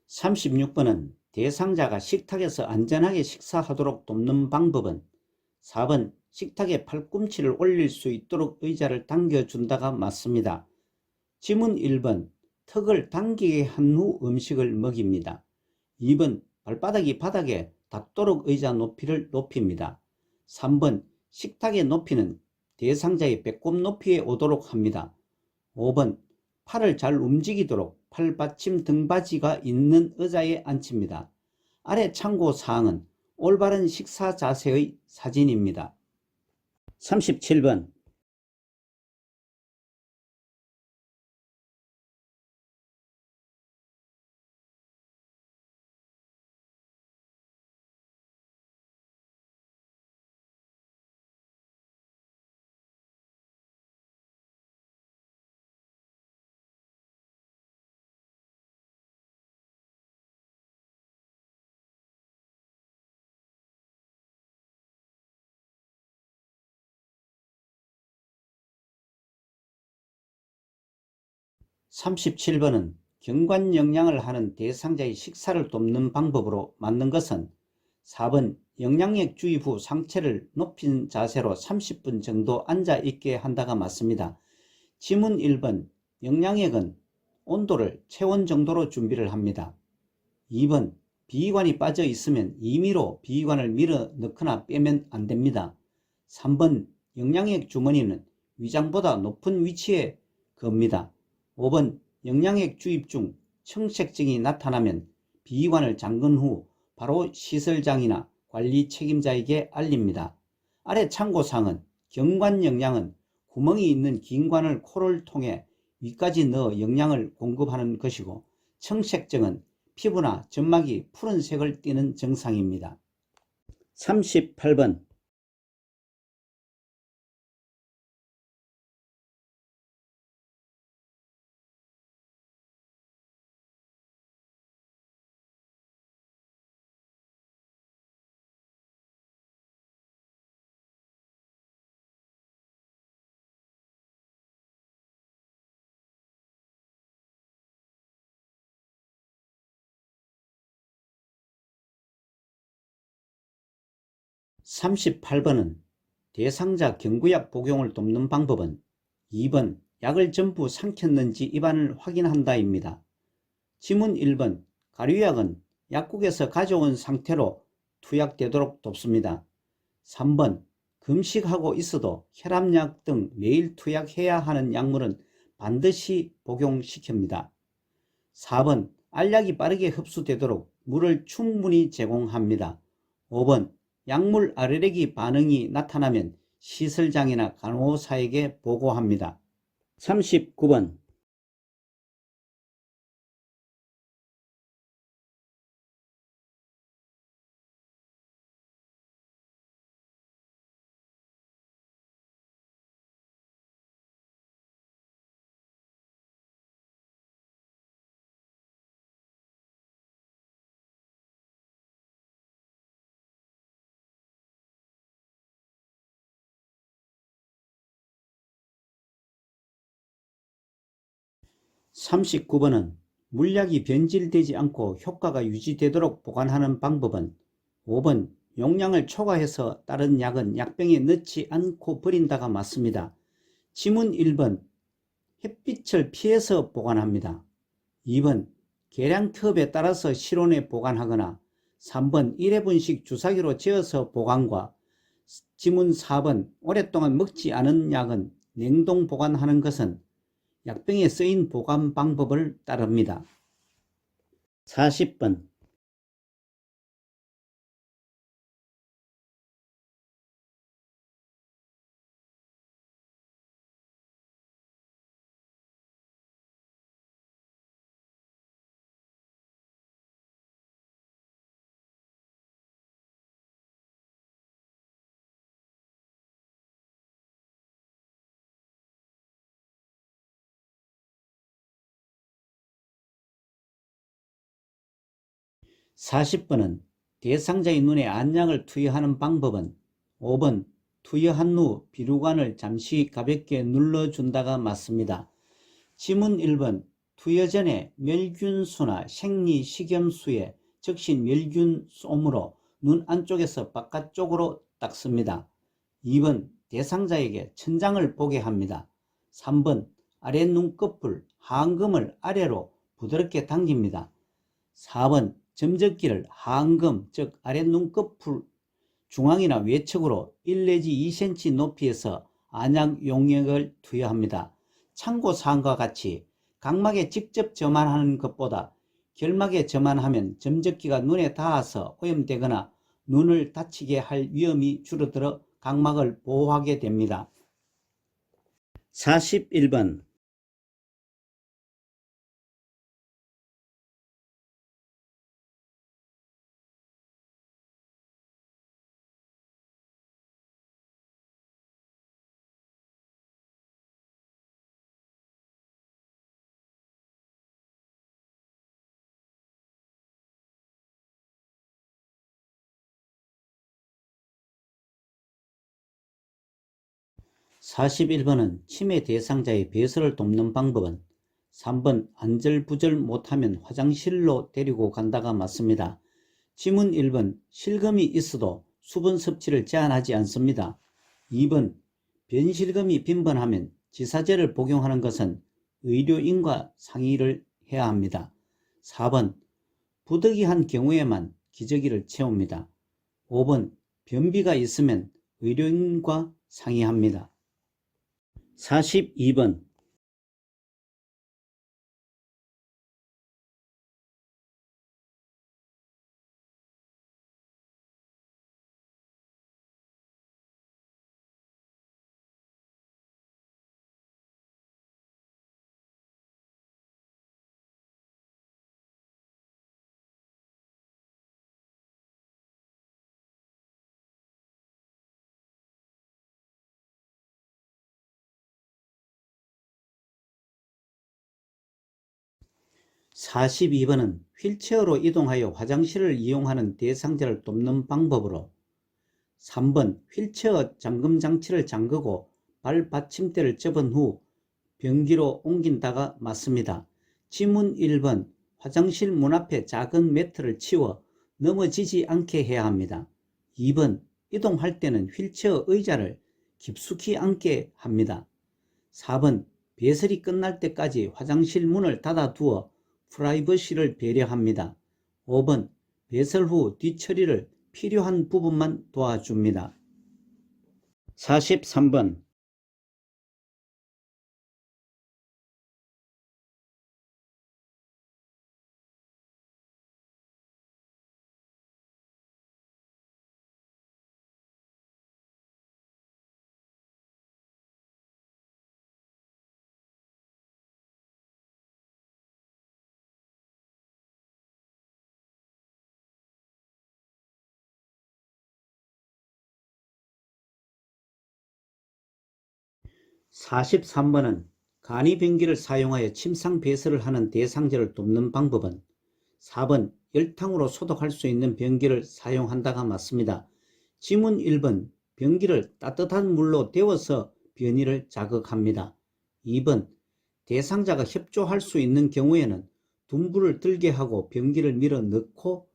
36번은 대상자가 식탁에서 안전하게 식사하도록 돕는 방법은 4번 식탁에 팔꿈치를 올릴 수 있도록 의자를 당겨준다가 맞습니다. 지문 1번 턱을 당기게 한 후 음식을 먹입니다. 2번 발바닥이 바닥에 닿도록 의자 높이를 높입니다. 3번 식탁의 높이는 대상자의 배꼽 높이에 오도록 합니다. 5번 팔을 잘 움직이도록 팔받침 등받이가 있는 의자에 앉힙니다. 아래 참고사항은 올바른 식사 자세의 사진입니다. 37번 37번은 경관영양을 하는 대상자의 식사를 돕는 방법으로 맞는 것은 4번 영양액 주입 후 상체를 높인 자세로 30분 정도 앉아 있게 한다가 맞습니다. 지문 1번 영양액은 온도를 체온 정도로 준비를 합니다. 2번 비위관이 빠져 있으면 임의로 비위관을 밀어 넣거나 빼면 안됩니다. 3번 영양액 주머니는 위장보다 높은 위치에 겁니다. 5번 영양액 주입 중 청색증이 나타나면 비위관을 잠근 후 바로 시설장이나 관리 책임자에게 알립니다. 아래 참고사항은 경관영양은 구멍이 있는 긴 관을 코를 통해 위까지 넣어 영양을 공급하는 것이고, 청색증은 피부나 점막이 푸른색을 띠는 증상입니다. 38번 38번은 대상자 경구약 복용을 돕는 방법은 2번 약을 전부 삼켰는지 입안을 확인한다입니다. 지문 1번 가류약은 약국에서 가져온 상태로 투약되도록 돕습니다. 3번 금식하고 있어도 혈압약 등 매일 투약해야 하는 약물은 반드시 복용시킵니다. 4번 알약이 빠르게 흡수되도록 물을 충분히 제공합니다. 5번 약물 알레르기 반응이 나타나면 시설장이나 간호사에게 보고합니다. 39번 39번은 물약이 변질되지 않고 효과가 유지되도록 보관하는 방법은 5번 용량을 초과해서 다른 약은 약병에 넣지 않고 버린다가 맞습니다. 지문 1번 햇빛을 피해서 보관합니다. 2번 계량컵에 따라서 실온에 보관하거나 3번 1회분씩 주사기로 재어서 보관과 지문 4번 오랫동안 먹지 않은 약은 냉동 보관하는 것은 약병에 쓰인 보관 방법을 따릅니다. 40번 40번은 대상자의 눈에 안약을 투여하는 방법은 5번 투여한 후 비루관을 잠시 가볍게 눌러준다가 맞습니다. 지문 1번 투여 전에 멸균수나 생리식염수에 적신 멸균솜으로 눈 안쪽에서 바깥쪽으로 닦습니다. 2번 대상자에게 천장을 보게 합니다. 3번 아래 눈꺼풀, 하안금을 아래로 부드럽게 당깁니다. 4번 점적기를 하안금, 즉 아래 눈꺼풀 중앙이나 외측으로 1 내지 2cm 높이에서 안약 용액을 투여합니다. 참고사항과 같이 각막에 직접 점안하는 것보다 결막에 점안하면 점적기가 눈에 닿아서 오염되거나 눈을 다치게 할 위험이 줄어들어 각막을 보호하게 됩니다. 41번 41번은 치매 대상자의 배설을 돕는 방법은 3번 안절부절 못하면 화장실로 데리고 간다가 맞습니다. 지문 1번 실금이 있어도 수분 섭취를 제한하지 않습니다. 2번 변실금이 빈번하면 지사제를 복용하는 것은 의료인과 상의를 해야 합니다. 4번 부득이한 경우에만 기저귀를 채웁니다. 5번 변비가 있으면 의료인과 상의합니다. 42번 42번은 휠체어로 이동하여 화장실을 이용하는 대상자를 돕는 방법으로 3번 휠체어 잠금 장치를 잠그고 발 받침대를 접은 후 변기로 옮긴다가 맞습니다. 지문 1번 화장실 문 앞에 작은 매트를 치워 넘어지지 않게 해야 합니다. 2번 이동할 때는 휠체어 의자를 깊숙이 앉게 합니다. 4번 배설이 끝날 때까지 화장실 문을 닫아두어 프라이버시를 배려합니다. 5번 배설 후 뒤처리를 필요한 부분만 도와줍니다. 43번 43번은 간이변기를 사용하여 침상 배설을 하는 대상자를 돕는 방법은 4번 열탕으로 소독할 수 있는 변기를 사용한다가 맞습니다. 지문 1번 변기를 따뜻한 물로 데워서 변이를 자극합니다. 2번 대상자가 협조할 수 있는 경우에는 둔부를 들게 하고 변기를 밀어 넣고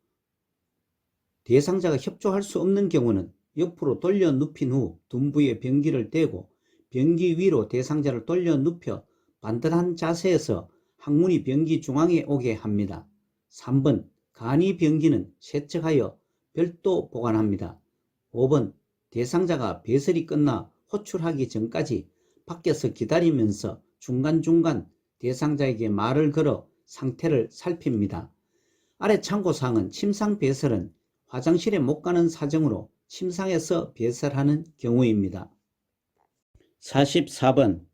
대상자가 협조할 수 없는 경우는 옆으로 돌려 눕힌 후 둔부에 변기를 대고 변기 위로 대상자를 돌려 눕혀 반듯한 자세에서 항문이 변기 중앙에 오게 합니다. 3번 간이 변기는 세척하여 별도 보관합니다. 5번 대상자가 배설이 끝나 호출하기 전까지 밖에서 기다리면서 중간중간 대상자에게 말을 걸어 상태를 살핍니다. 아래 참고사항은 침상 배설은 화장실에 못 가는 사정으로 침상에서 배설하는 경우입니다. 44번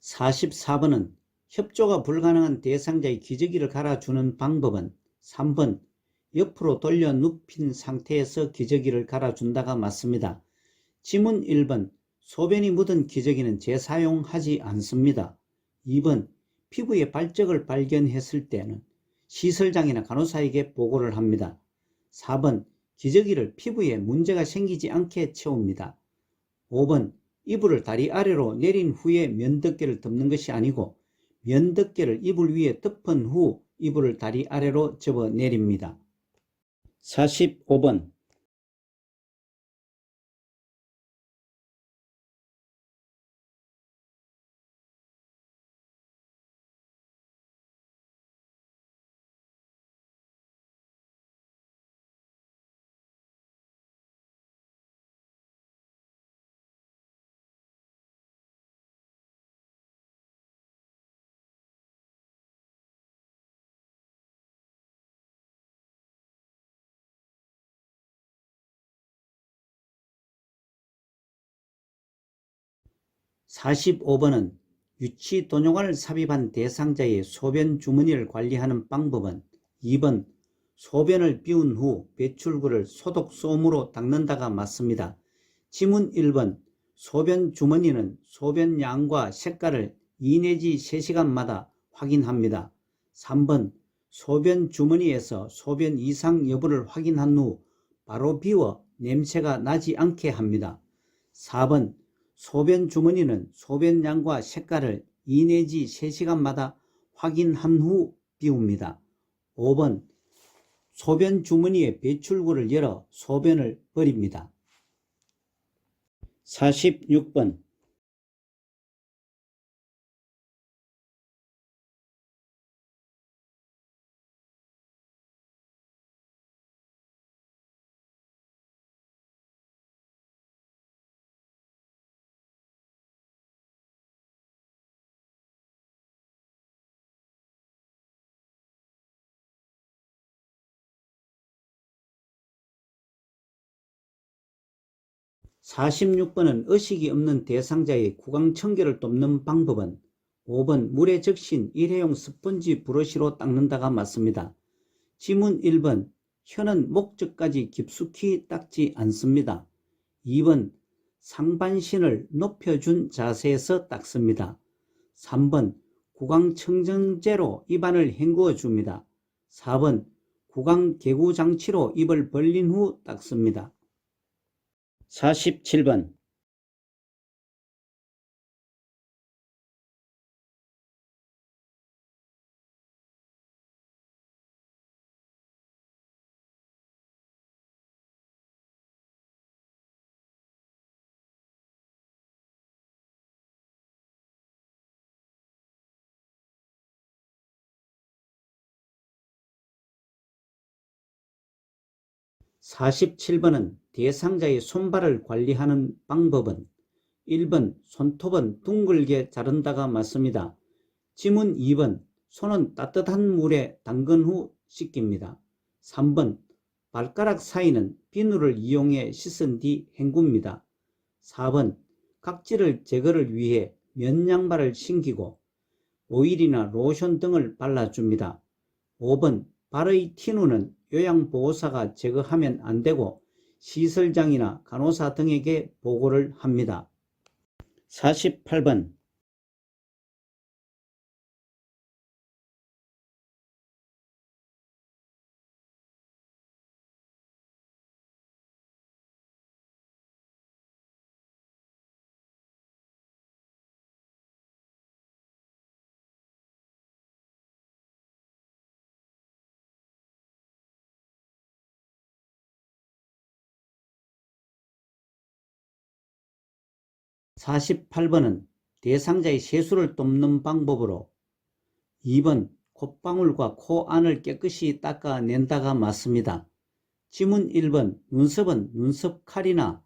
44번은 협조가 불가능한 대상자의 기저귀를 갈아주는 방법은 3번 옆으로 돌려 눕힌 상태에서 기저귀를 갈아준다가 맞습니다. 지문 1번 소변이 묻은 기저귀는 재사용하지 않습니다. 2번, 피부에 발적을 발견했을 때는 시설장이나 간호사에게 보고를 합니다. 4번, 기저귀를 피부에 문제가 생기지 않게 채웁니다. 5번, 이불을 다리 아래로 내린 후에 면덮개를 덮는 것이 아니고 면덮개를 이불 위에 덮은 후 이불을 다리 아래로 접어 내립니다. 45번, 45번은 유치도뇨관을 삽입한 대상자의 소변 주머니를 관리하는 방법은 2번, 소변을 비운 후 배출구를 소독솜으로 닦는다가 맞습니다. 지문 1번, 소변 주머니는 소변 양과 색깔을 2 내지 3시간마다 확인합니다. 3번, 소변 주머니에서 소변 이상 여부를 확인한 후 바로 비워 냄새가 나지 않게 합니다. 4번, 소변 주머니는 소변 양과 색깔을 2 내지 3시간마다 확인한 후 비웁니다. 5번, 소변 주머니의 배출구를 열어 소변을 버립니다. 46번, 46번은 의식이 없는 대상자의 구강청결을 돕는 방법은 5번, 물에 적신 일회용 스펀지 브러쉬로 닦는다가 맞습니다. 지문 1번, 혀는 목젖까지 깊숙이 닦지 않습니다. 2번, 상반신을 높여준 자세에서 닦습니다. 3번, 구강청정제로 입안을 헹구어 줍니다. 4번, 구강개구장치로 입을 벌린 후 닦습니다. 47번, (47번은) 대상자의 손발을 관리하는 방법은 1번, 손톱은 둥글게 자른다가 맞습니다. 지문 2번, 손은 따뜻한 물에 담근 후 씻깁니다. 3번, 발가락 사이는 비누를 이용해 씻은 뒤 헹굽니다. 4번, 각질을 제거를 위해 면 양말을 신기고 오일이나 로션 등을 발라줍니다. 5번, 발의 티누는 요양보호사가 제거하면 안되고 시설장이나 간호사 등에게 보고를 합니다. 48번, (48번은) 대상자의 세수를 돕는 방법으로 2번, 콧방울과 코 안을 깨끗이 닦아낸다가 맞습니다. 지문 1번, 눈썹은 눈썹칼이나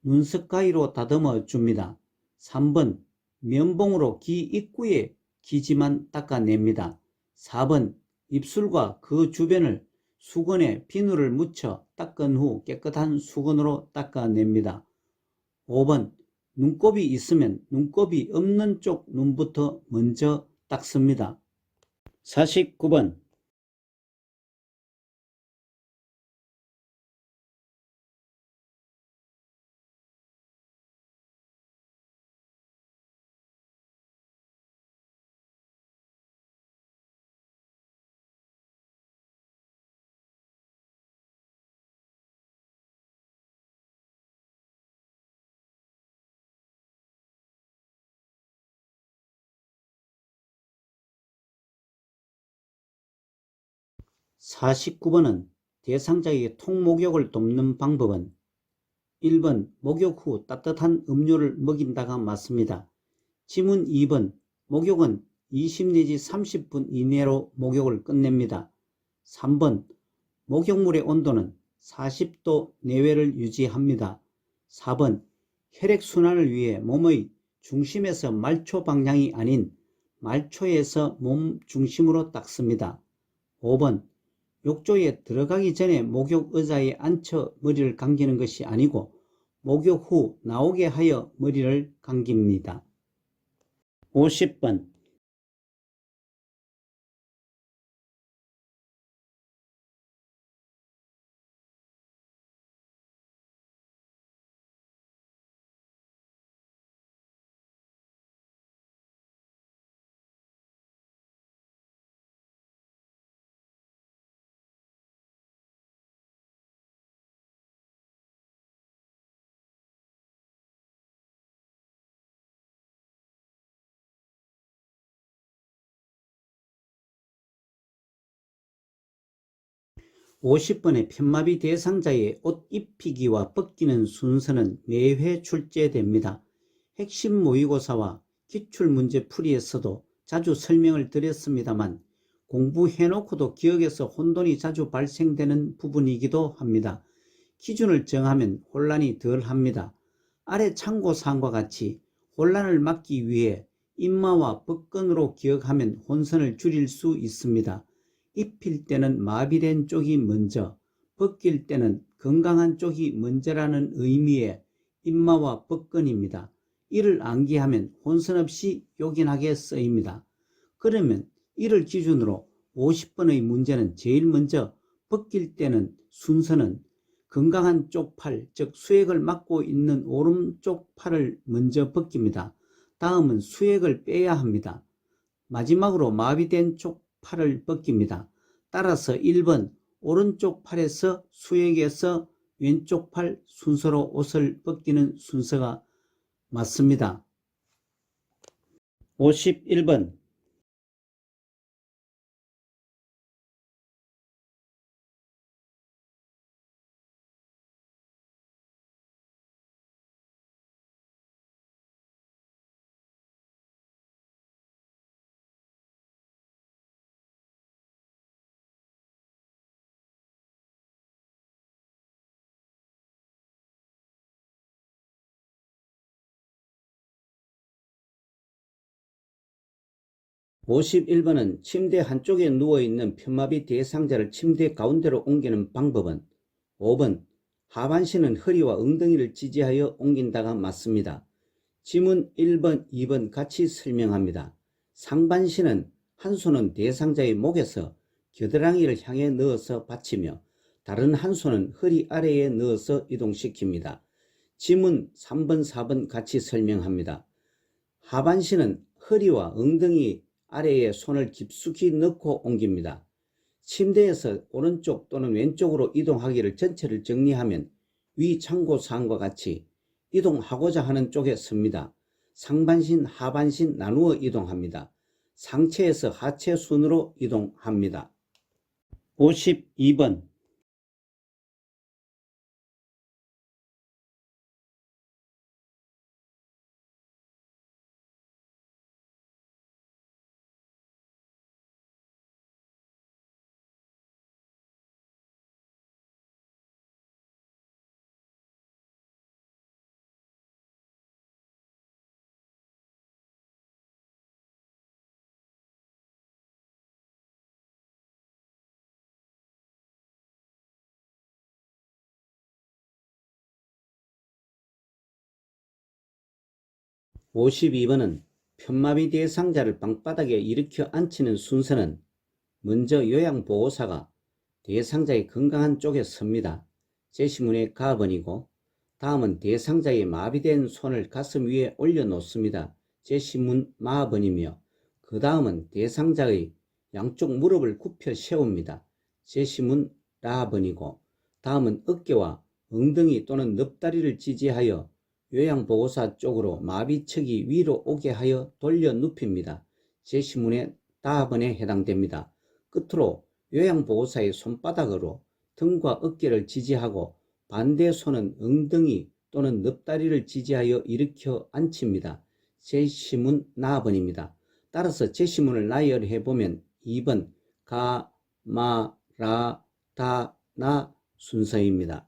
눈썹가위로 다듬어 줍니다. 3번, 면봉으로 귀 입구에 기지만 닦아냅니다. 4번, 입술과 그 주변을 수건에 비누를 묻혀 닦은 후 깨끗한 수건으로 닦아냅니다. 5번, 눈곱이 있으면 눈곱이 없는 쪽 눈부터 먼저 닦습니다. 49번, 49번은 대상자에게 통목욕을 돕는 방법은 1번 목욕 후 따뜻한 음료를 먹인다가 맞습니다. 지문 2번 목욕은 20 내지 30분 이내로 목욕을 끝냅니다. 3번 목욕물의 온도는 40도 내외를 유지합니다. 4번 혈액순환을 위해 몸의 중심에서 말초 방향이 아닌 말초에서 몸 중심으로 닦습니다. 5번 욕조에 들어가기 전에 목욕 의자에 앉혀 머리를 감기는 것이 아니고 목욕 후 나오게 하여 머리를 감깁니다. 50번 50번의 편마비 대상자의 옷 입히기와 벗기는 순서는 매회 출제됩니다. 핵심 모의고사와 기출문제 풀이에서도 자주 설명을 드렸습니다만 공부해놓고도 기억에서 혼돈이 자주 발생되는 부분이기도 합니다. 기준을 정하면 혼란이 덜합니다. 아래 참고사항과 같이 혼란을 막기 위해 임마와 법근으로 기억하면 혼선을 줄일 수 있습니다. 입힐 때는 마비된 쪽이 먼저, 벗길 때는 건강한 쪽이 먼저라는 의미의 임마와 법근입니다. 이를 암기하면 혼선 없이 요긴하게 쓰입니다. 그러면 이를 기준으로 50번의 문제는 제일 먼저 벗길 때는 순서는 건강한 쪽 팔, 즉 수액을 막고 있는 오른쪽 팔을 먼저 벗깁니다. 다음은 수액을 빼야 합니다. 마지막으로 마비된 쪽 팔을 벗깁니다. 따라서 1번 오른쪽 팔에서 수액에서 왼쪽 팔 순서로 옷을 벗기는 순서가 맞습니다. 51번 51번은 침대 한쪽에 누워있는 편마비 대상자를 침대 가운데로 옮기는 방법은 5번 하반신은 허리와 엉덩이를 지지하여 옮긴다가 맞습니다. 지문 1번, 2번 같이 설명합니다. 상반신은 한 손은 대상자의 목에서 겨드랑이를 향해 넣어서 받치며 다른 한 손은 허리 아래에 넣어서 이동시킵니다. 지문 3번, 4번 같이 설명합니다. 하반신은 허리와 엉덩이 아래에 손을 깊숙이 넣고 옮깁니다. 침대에서 오른쪽 또는 왼쪽으로 이동하기를 전체를 정리하면 위 참고사항과 같이 이동하고자 하는 쪽에 섭니다. 상반신, 하반신 나누어 이동합니다. 상체에서 하체 순으로 이동합니다. 52번 52번은 편마비 대상자를 방바닥에 일으켜 앉히는 순서는 먼저 요양보호사가 대상자의 건강한 쪽에 섭니다. 제시문의 가번이고 다음은 대상자의 마비된 손을 가슴 위에 올려놓습니다. 제시문 마번이며 그 다음은 대상자의 양쪽 무릎을 굽혀 세웁니다. 제시문 라번이고 다음은 어깨와 엉덩이 또는 넙다리를 지지하여 요양보호사 쪽으로 마비척이 위로 오게 하여 돌려 눕힙니다. 제시문의 다번에 해당됩니다. 끝으로 요양보호사의 손바닥으로 등과 어깨를 지지하고 반대 손은 엉덩이 또는 넙다리를 지지하여 일으켜 앉힙니다. 제시문 나번입니다. 따라서 제시문을 나열해 보면 2번 가, 마, 라, 다, 나 순서입니다.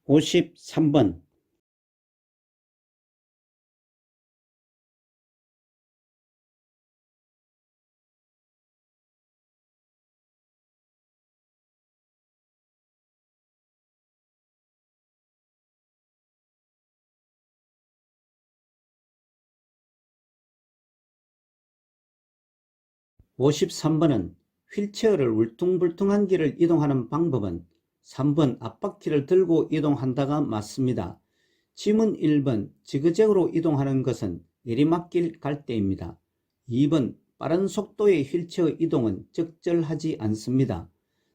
53번 53번은 휠체어를 울퉁불퉁한 길을 이동하는 방법은 3번 앞바퀴를 들고 이동한다가 맞습니다. 지문 1번 지그재그로 이동하는 것은 내리막길 갈 때입니다. 2번 빠른 속도의 휠체어 이동은 적절하지 않습니다.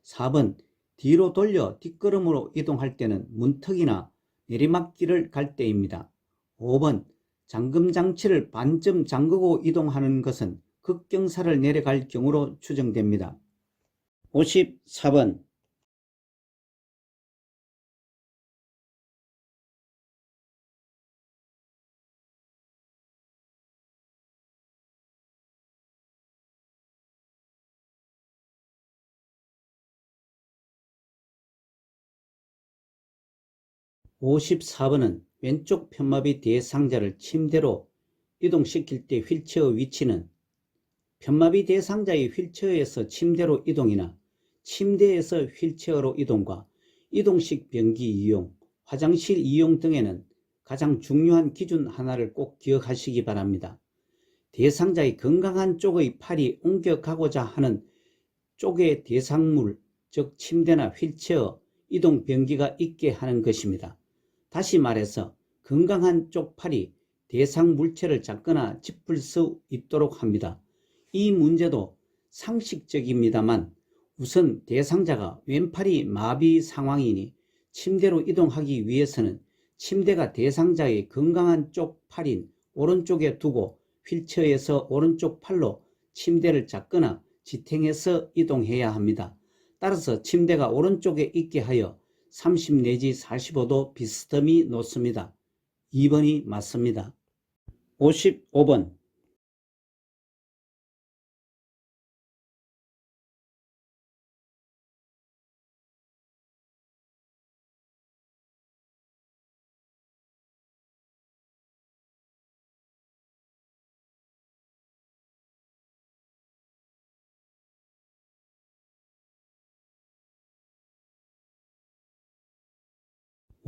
4번 뒤로 돌려 뒷걸음으로 이동할 때는 문턱이나 내리막길을 갈 때입니다. 5번 잠금장치를 반쯤 잠그고 이동하는 것은 급경사를 내려갈 경우로 추정됩니다. 54번 54번은 왼쪽 편마비 대상자를 침대로 이동시킬 때 휠체어 위치는 편마비 대상자의 휠체어에서 침대로 이동이나 침대에서 휠체어로 이동과 이동식 변기 이용, 화장실 이용 등에는 가장 중요한 기준 하나를 꼭 기억하시기 바랍니다. 대상자의 건강한 쪽의 팔이 옮겨가고자 하는 쪽의 대상물, 즉 침대나 휠체어, 이동 변기가 있게 하는 것입니다. 다시 말해서 건강한 쪽 팔이 대상 물체를 잡거나 짚을 수 있도록 합니다. 이 문제도 상식적입니다만 우선 대상자가 왼팔이 마비 상황이니 침대로 이동하기 위해서는 침대가 대상자의 건강한 쪽 팔인 오른쪽에 두고 휠체어에서 오른쪽 팔로 침대를 잡거나 지탱해서 이동해야 합니다. 따라서 침대가 오른쪽에 있게 하여 30 내지 45도 비스듬히 놓습니다. 2번이 맞습니다. 55번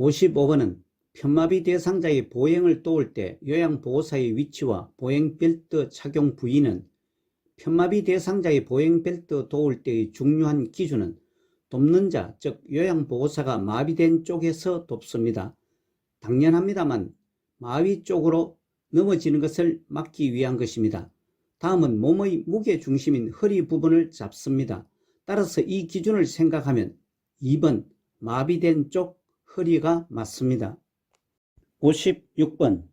55번은 편마비 대상자의 보행을 도울 때 요양보호사의 위치와 보행벨트 착용 부위는 편마비 대상자의 보행벨트 도울 때의 중요한 기준은 돕는 자, 즉 요양보호사가 마비된 쪽에서 돕습니다. 당연합니다만 마비 쪽으로 넘어지는 것을 막기 위한 것입니다. 다음은 몸의 무게중심인 허리 부분을 잡습니다. 따라서 이 기준을 생각하면 2번 마비된 쪽 허리가 맞습니다. 56번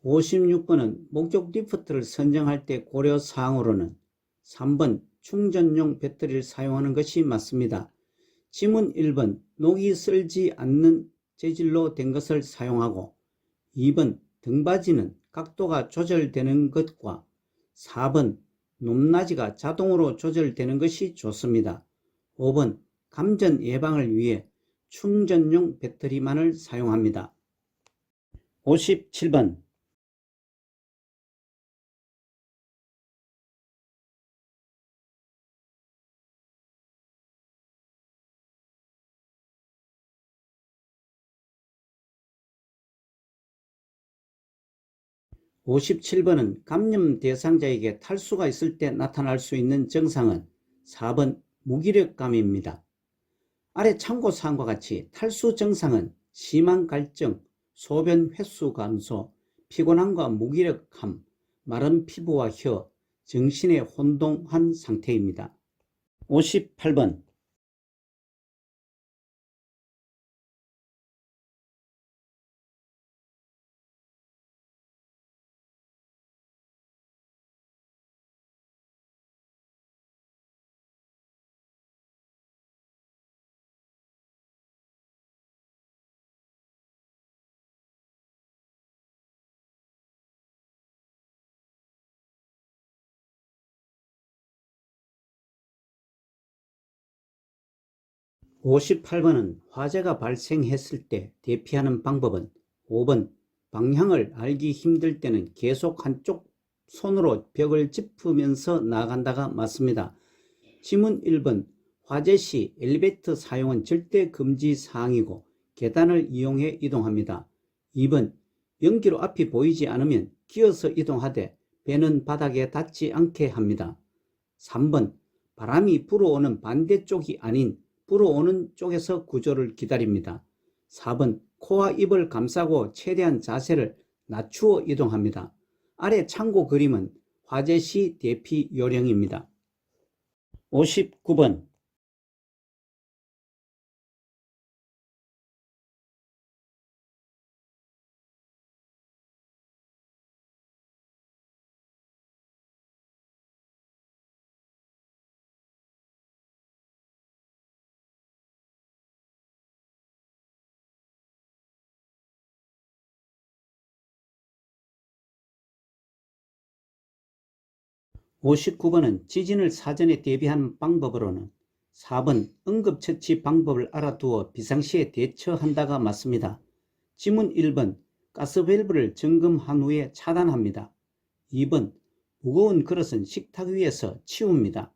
56번은 목적 리프트를 선정할 때 고려사항으로는 3번 충전용 배터리를 사용하는 것이 맞습니다. 지문 1번 녹이 슬지 않는 재질로 된 것을 사용하고 2번 등받이는 각도가 조절되는 것과 4번 높낮이가 자동으로 조절되는 것이 좋습니다. 5번 감전 예방을 위해 충전용 배터리만을 사용합니다. 57번 57번은 감염 대상자에게 탈수가 있을 때 나타날 수 있는 증상은 4번 무기력감입니다. 아래 참고사항과 같이 탈수 증상은 심한 갈증, 소변 횟수 감소, 피곤함과 무기력함, 마른 피부와 혀, 정신의 혼동한 상태입니다. 58번. (58번은) 화재가 발생했을 때 대피하는 방법은 5번 방향을 알기 힘들 때는 계속 한쪽 손으로 벽을 짚으면서 나아간다가 맞습니다. 지문 1번 화재 시 엘리베이터 사용은 절대 금지 사항이고 계단을 이용해 이동합니다. 2번 연기로 앞이 보이지 않으면 기어서 이동하되 배는 바닥에 닿지 않게 합니다. 3번 바람이 불어오는 반대쪽이 아닌 불어오는 쪽에서 구조를 기다립니다. 4번 코와 입을 감싸고 최대한 자세를 낮추어 이동합니다. 아래 참고 그림은 화재 시 대피 요령입니다. 59번. 59번은 지진을 사전에 대비하는 방법으로는 4번 응급처치 방법을 알아두어 비상시에 대처한다가 맞습니다. 지문 1번 가스밸브를 점검한 후에 차단합니다. 2번 무거운 그릇은 식탁 위에서 치웁니다.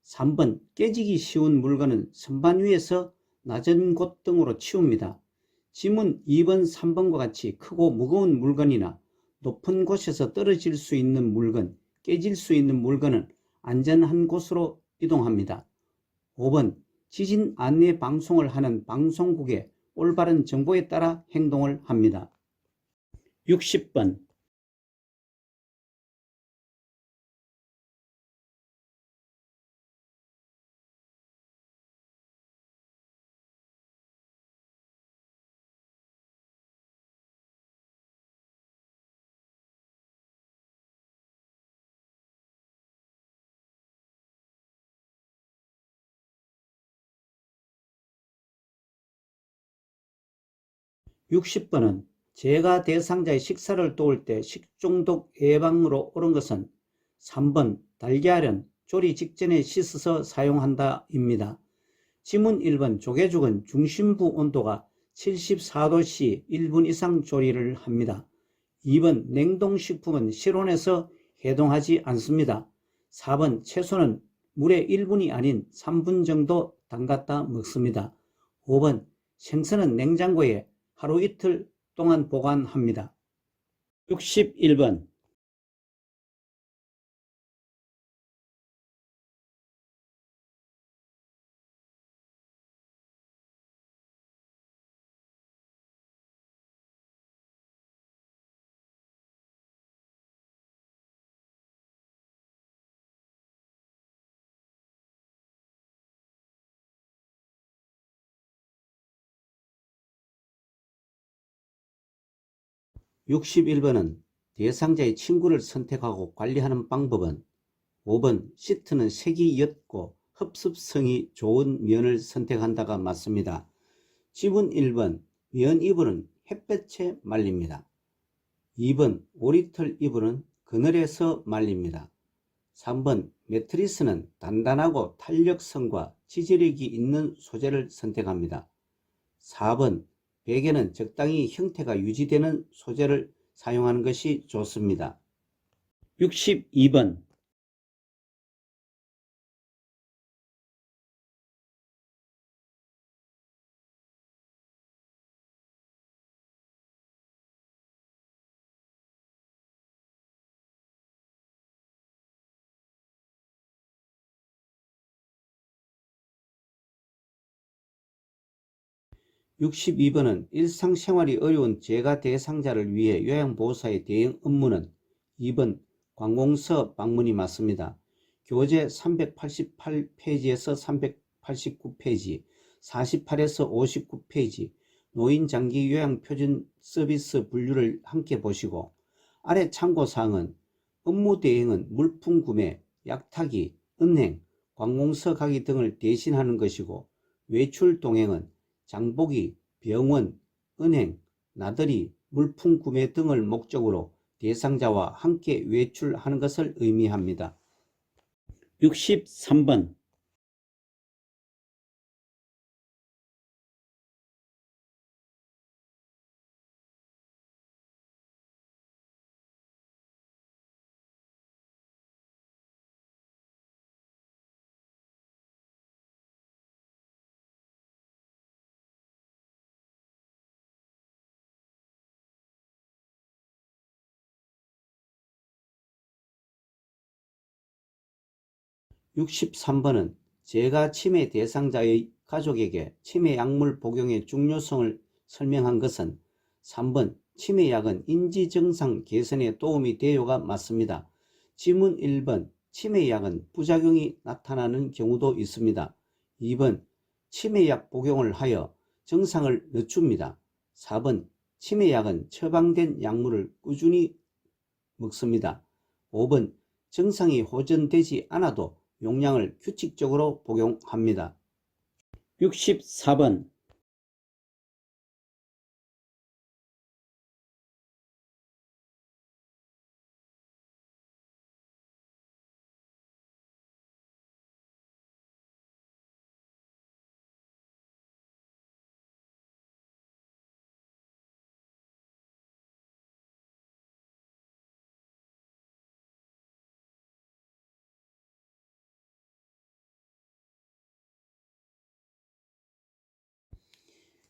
3번 깨지기 쉬운 물건은 선반 위에서 낮은 곳 등으로 치웁니다. 지문 2번, 3번과 같이 크고 무거운 물건이나 높은 곳에서 떨어질 수 있는 물건, 깨질 수 있는 물건은 안전한 곳으로 이동합니다. 5번 지진 안내 방송을 하는 방송국의 올바른 정보에 따라 행동을 합니다. 60번. 60번은 재가 대상자의 식사를 도울 때 식중독 예방으로 옳은 것은 3번 달걀은 조리 직전에 씻어서 사용한다 입니다. 지문 1번 조개죽은 중심부 온도가 74도 시 1분 이상 조리를 합니다. 2번 냉동식품은 실온에서 해동하지 않습니다. 4번 채소는 물에 1분이 아닌 3분 정도 담갔다 먹습니다. 5번 생선은 냉장고에 하루 이틀 동안 보관합니다. 61번. 61번은 대상자의 친구를 선택하고 관리하는 방법은 5번 시트는 색이 옅고 흡습성이 좋은 면을 선택한다가 맞습니다. 지문 1번 면 이불은 햇볕에 말립니다. 2번 오리털 이불은 그늘에서 말립니다. 3번 매트리스는 단단하고 탄력성과 지지력이 있는 소재를 선택합니다. 4번 베개는 적당히 형태가 유지되는 소재를 사용하는 것이 좋습니다. 62번. 62번은 일상생활이 어려운 재가 대상자를 위해 요양보호사의 대응 업무는 2번 관공서 방문이 맞습니다. 교재 388페이지에서 389페이지, 48에서 59페이지 노인장기 요양표준 서비스 분류를 함께 보시고, 아래 참고사항은 업무 대행은 물품 구매, 약타기, 은행, 관공서 가기 등을 대신하는 것이고, 외출 동행은 장보기, 병원, 은행, 나들이, 물품 구매 등을 목적으로 대상자와 함께 외출하는 것을 의미합니다. 63번 63번은 재가 치매 대상자의 가족에게 치매 약물 복용의 중요성을 설명한 것은 3번 치매약은 인지증상 개선에 도움이 되요가 맞습니다. 지문 1번 치매약은 부작용이 나타나는 경우도 있습니다. 2번 치매약 복용을 하여 증상을 늦춥니다. 4번 치매약은 처방된 약물을 꾸준히 먹습니다. 5번 증상이 호전되지 않아도 용량을 규칙적으로 복용합니다. 64번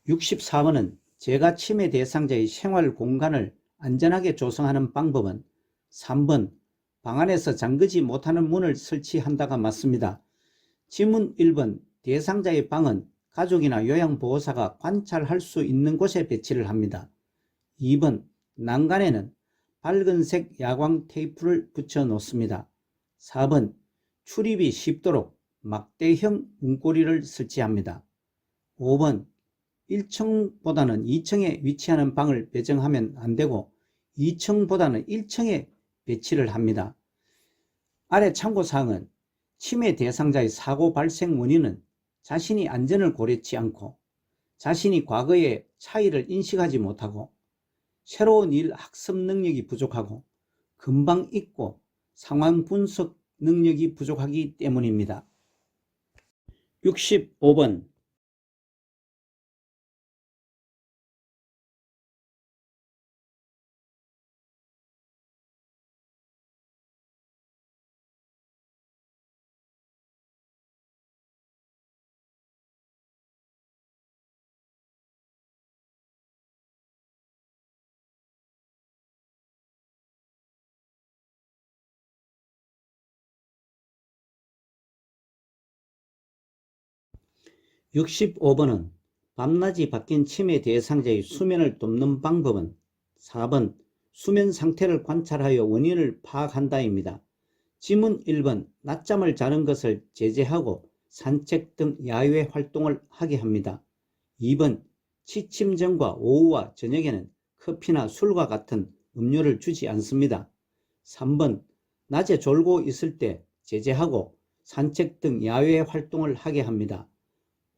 64번은 재가 치매 대상자의 생활 공간을 안전하게 조성하는 방법은 3번 방 안에서 잠그지 못하는 문을 설치한다가 맞습니다. 지문 1번 대상자의 방은 가족이나 요양보호사가 관찰할 수 있는 곳에 배치를 합니다. 2번 난간에는 밝은색 야광 테이프를 붙여 놓습니다. 4번 출입이 쉽도록 막대형 문고리를 설치합니다. 5번 1층보다는 2층에 위치하는 방을 배정하면 안되고 2층보다는 1층에 배치를 합니다. 아래 참고사항은 치매 대상자의 사고 발생 원인은 자신이 안전을 고려치 않고 자신이 과거의 차이를 인식하지 못하고 새로운 일 학습 능력이 부족하고 금방 잊고 상황 분석 능력이 부족하기 때문입니다. 65번 밤낮이 바뀐 치매 대상자의 수면을 돕는 방법은 4번 수면 상태를 관찰하여 원인을 파악한다입니다. 지문 1번 낮잠을 자는 것을 제재하고 산책 등 야외 활동을 하게 합니다. 2번 취침 전과 오후와 저녁에는 커피나 술과 같은 음료를 주지 않습니다. 3번 낮에 졸고 있을 때 제재하고 산책 등 야외 활동을 하게 합니다.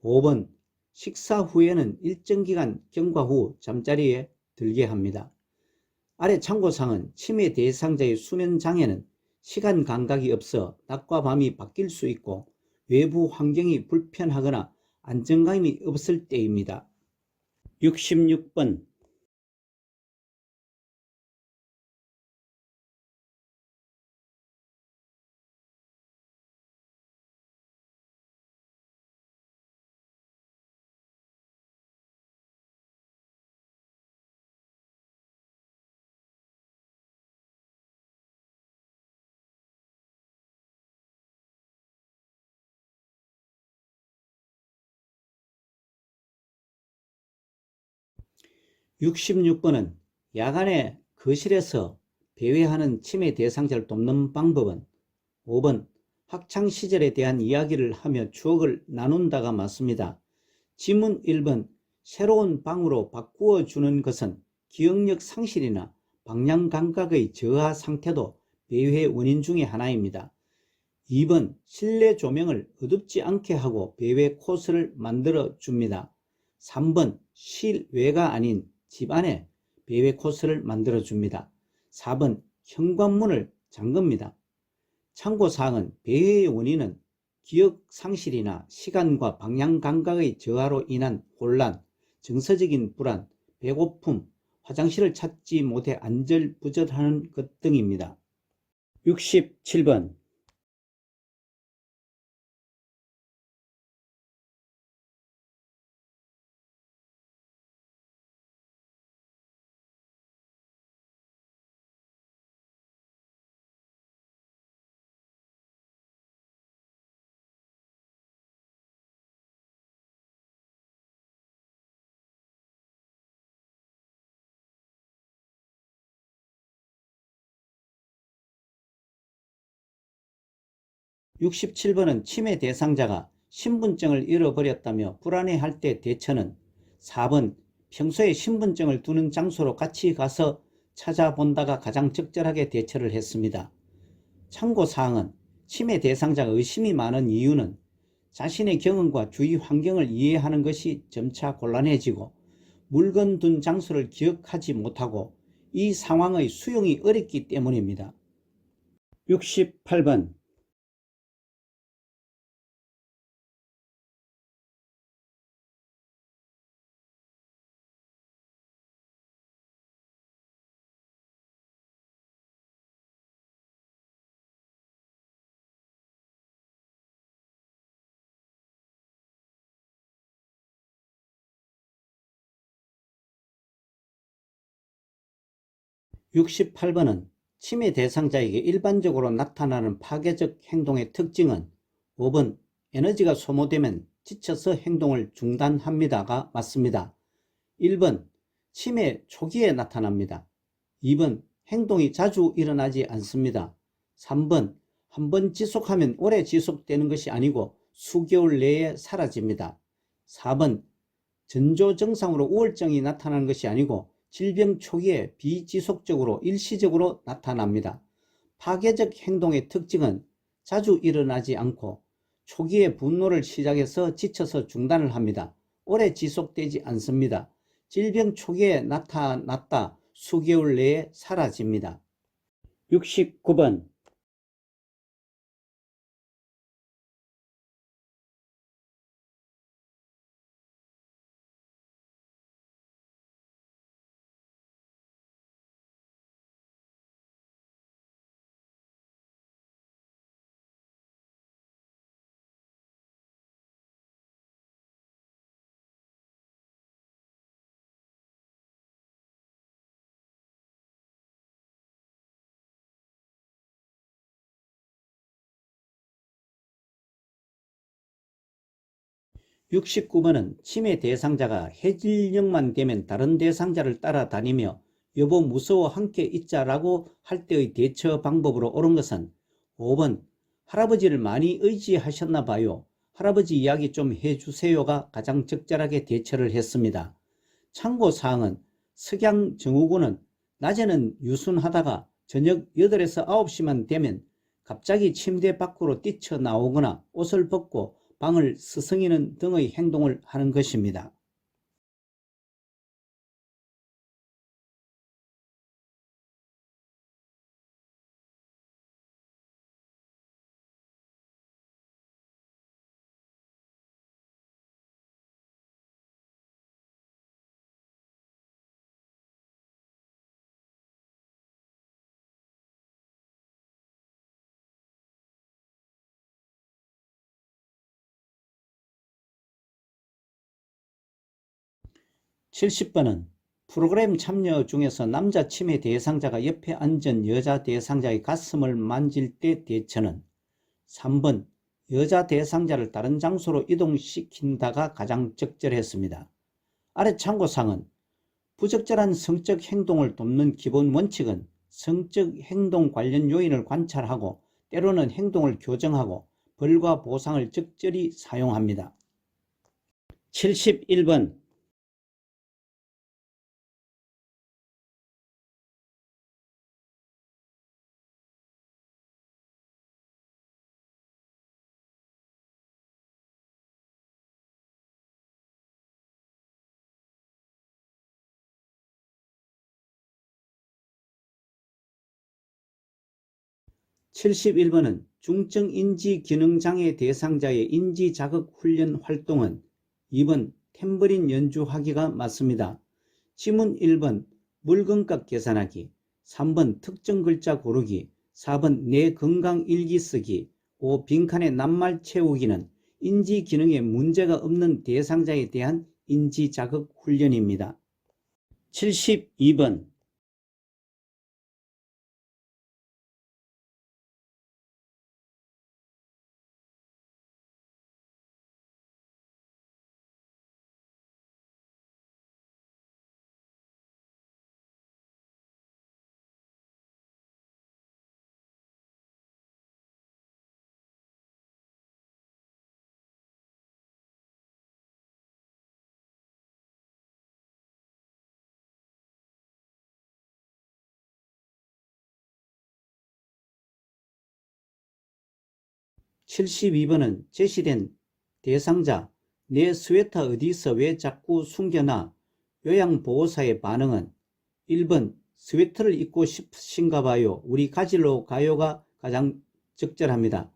5번 식사 후에는 일정 기간 경과 후 잠자리에 들게 합니다. 아래 참고사항은 치매 대상자의 수면 장애는 시간 감각이 없어 낮과 밤이 바뀔 수 있고 외부 환경이 불편하거나 안정감이 없을 때입니다. 66번 66번은 야간에 거실에서 배회하는 치매 대상자를 돕는 방법은 5번 학창시절에 대한 이야기를 하며 추억을 나눈다가 맞습니다. 지문 1번 새로운 방으로 바꾸어 주는 것은 기억력 상실이나 방향 감각의 저하 상태도 배회 원인 중의 하나입니다. 2번 실내 조명을 어둡지 않게 하고 배회 코스를 만들어 줍니다. 3번 실외가 아닌 집 안에 배회 코스를 만들어 줍니다. 4번 현관문을 잠급니다. 참고사항은 배회의 원인은 기억 상실이나 시간과 방향 감각의 저하로 인한 혼란, 정서적인 불안, 배고픔, 화장실을 찾지 못해 안절부절하는 것 등입니다. 67번 67번은 치매 대상자가 신분증을 잃어버렸다며 불안해할 때 대처는 4번 평소에 신분증을 두는 장소로 같이 가서 찾아본다가 가장 적절하게 대처를 했습니다. 참고사항은 치매 대상자가 의심이 많은 이유는 자신의 경험과 주위 환경을 이해하는 것이 점차 곤란해지고 물건 둔 장소를 기억하지 못하고 이 상황의 수용이 어렵기 때문입니다. 68번 68번은 치매 대상자에게 일반적으로 나타나는 파괴적 행동의 특징은 5번 에너지가 소모되면 지쳐서 행동을 중단합니다가 맞습니다. 1번 치매 초기에 나타납니다. 2번 행동이 자주 일어나지 않습니다. 3번 한번 지속하면 오래 지속되는 것이 아니고 수개월 내에 사라집니다. 4번 전조증상으로 우울증이 나타나는 것이 아니고 질병 초기에 비지속적으로 일시적으로 나타납니다. 파괴적 행동의 특징은 자주 일어나지 않고 초기에 분노를 시작해서 지쳐서 중단을 합니다. 오래 지속되지 않습니다. 질병 초기에 나타났다 수개월 내에 사라집니다. 69번 69번은 치매 대상자가 해질녘만 되면 다른 대상자를 따라다니며 여보 무서워 함께 있자라고 할 때의 대처 방법으로 옳은 것은 5번 할아버지를 많이 의지하셨나 봐요. 할아버지 이야기 좀 해주세요가 가장 적절하게 대처를 했습니다. 참고사항은 석양증후군은 낮에는 유순하다가 저녁 8에서 9시만 되면 갑자기 침대 밖으로 뛰쳐나오거나 옷을 벗고 방을 스승이는 등의 행동을 하는 것입니다. 70번은 프로그램 참여 중에서 남자 치매 대상자가 옆에 앉은 여자 대상자의 가슴을 만질 때 대처는 3번 여자 대상자를 다른 장소로 이동시킨다가 가장 적절했습니다. 아래 참고사항은 부적절한 성적 행동을 돕는 기본 원칙은 성적 행동 관련 요인을 관찰하고 때로는 행동을 교정하고 벌과 보상을 적절히 사용합니다. 71번 71번은 중증 인지기능장애 대상자의 인지자극 훈련 활동은 2번 탬버린 연주하기가 맞습니다. 지문 1번 물건값 계산하기, 3번 특정 글자 고르기, 4번 내 건강 일기 쓰기, 5 빈칸에 낱말 채우기는 인지기능에 문제가 없는 대상자에 대한 인지자극 훈련입니다. 72번 72번은 제시된 대상자 내 스웨터 어디서 왜 자꾸 숨겨놔 요양보호사의 반응은 1번 스웨터를 입고 싶으신가 봐요. 우리 가지러 가요가 가장 적절합니다.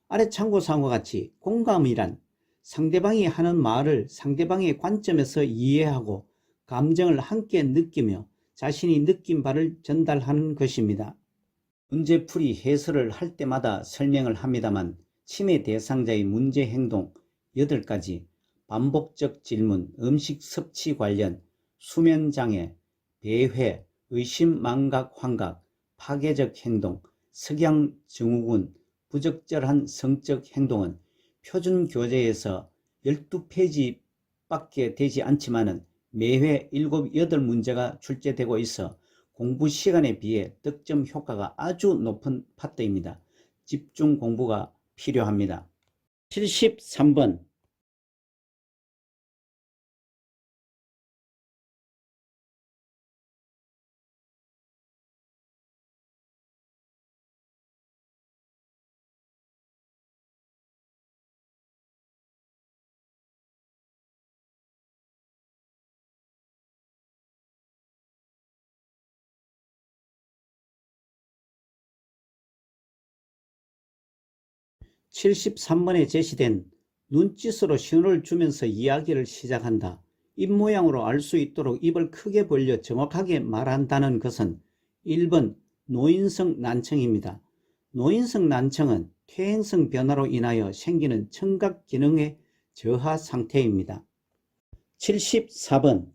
아래 참고사항과 같이 공감이란 상대방이 하는 말을 상대방의 관점에서 이해하고 감정을 함께 느끼며 자신이 느낀 바를 전달하는 것입니다. 문제풀이 해설을 할 때마다 설명을 합니다만 치매 대상자의 문제 행동 8가지, 반복적 질문, 음식 섭취 관련, 수면장애, 배회, 의심 망각 환각, 파괴적 행동, 석양 증후군, 부적절한 성적 행동은 표준 교재에서 12페이지밖에 되지 않지만 매회 7, 8문제가 출제되고 있어 공부 시간에 비해 득점 효과가 아주 높은 파트입니다. 집중 공부가 필요합니다. 73번 73번에 제시된 눈짓으로 신호를 주면서 이야기를 시작한다. 입모양으로 알 수 있도록 입을 크게 벌려 정확하게 말한다는 것은 1번 노인성 난청입니다. 노인성 난청은 퇴행성 변화로 인하여 생기는 청각 기능의 저하 상태입니다. 74번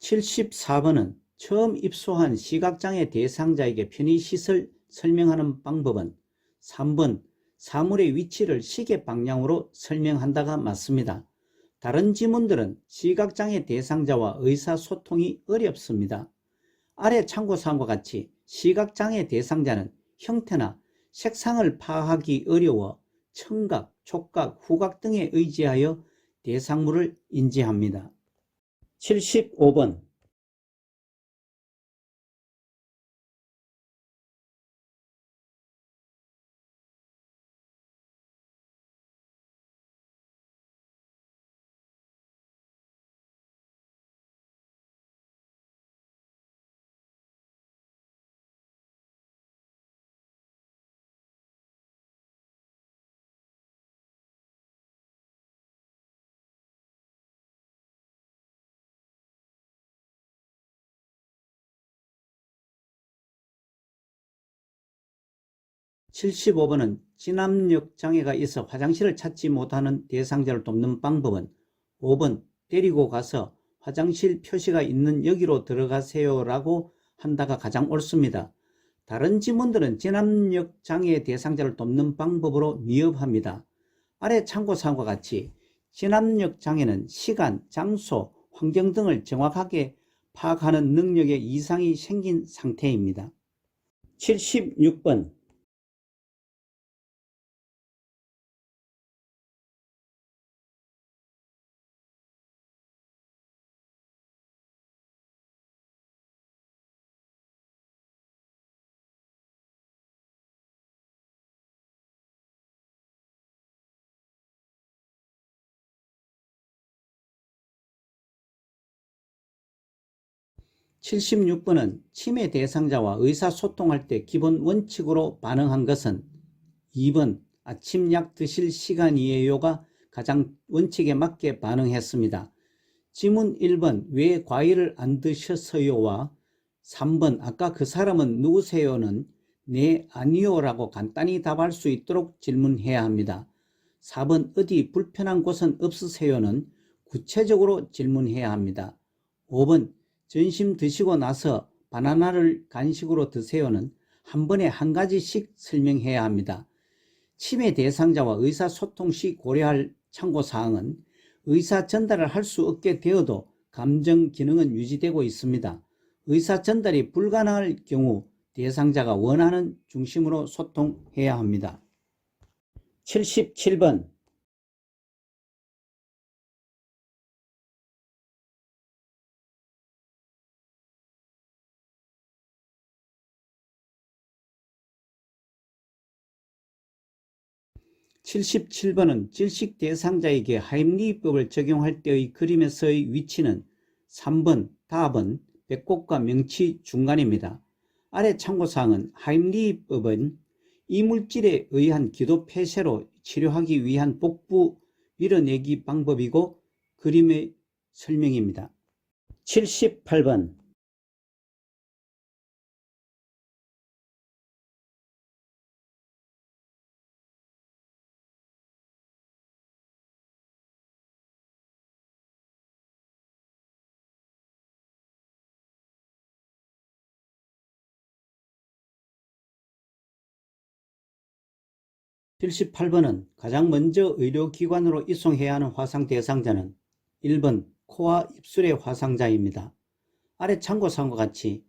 (74번은) 처음 입소한 시각장애 대상자에게 편의시설 설명하는 방법은 3번 사물의 위치를 시계 방향으로 설명한다가 맞습니다. 다른 지문들은 시각장애 대상자와 의사소통이 어렵습니다. 아래 참고사항과 같이 시각장애 대상자는 형태나 색상을 파악하기 어려워 청각, 촉각, 후각 등에 의지하여 대상물을 인지합니다. 75번 75번은 진압력 장애가 있어 화장실을 찾지 못하는 대상자를 돕는 방법은 5번 데리고 가서 화장실 표시가 있는 여기로 들어가세요 라고 한다가 가장 옳습니다. 다른 지문들은 진압력 장애 대상자를 돕는 방법으로 미흡합니다. 아래 참고사항과 같이 진압력 장애는 시간, 장소, 환경 등을 정확하게 파악하는 능력에 이상이 생긴 상태입니다. 76번 76번은 치매 대상자와 의사소통할 때 기본 원칙으로 반응한 것은 2번 아침 약 드실 시간이에요가 가장 원칙에 맞게 반응했습니다. 지문 1번 왜 과일을 안 드셨어요와 3번 아까 그 사람은 누구세요는 네 아니요 라고 간단히 답할 수 있도록 질문해야 합니다. 4번 어디 불편한 곳은 없으세요는 구체적으로 질문해야 합니다. 5번 점심 드시고 나서 바나나를 간식으로 드세요는 한 번에 한 가지씩 설명해야 합니다. 치매 대상자와 의사소통 시 고려할 참고사항은 의사 전달을 할 수 없게 되어도 감정 기능은 유지되고 있습니다. 의사 전달이 불가능할 경우 대상자가 원하는 중심으로 소통해야 합니다. 77번 77번은 질식 대상자에게 하임리히법을 적용할 때의 그림에서의 위치는 3번 답은 배꼽과 명치 중간입니다. 아래 참고사항은 하임리히법은 이물질에 의한 기도 폐쇄로 치료하기 위한 복부 밀어내기 방법이고 그림의 설명입니다. 78번 78번은 가장 먼저 의료기관으로 이송해야 하는 화상 대상자는 1번 코와 입술의 화상자입니다. 아래 참고사항과 같이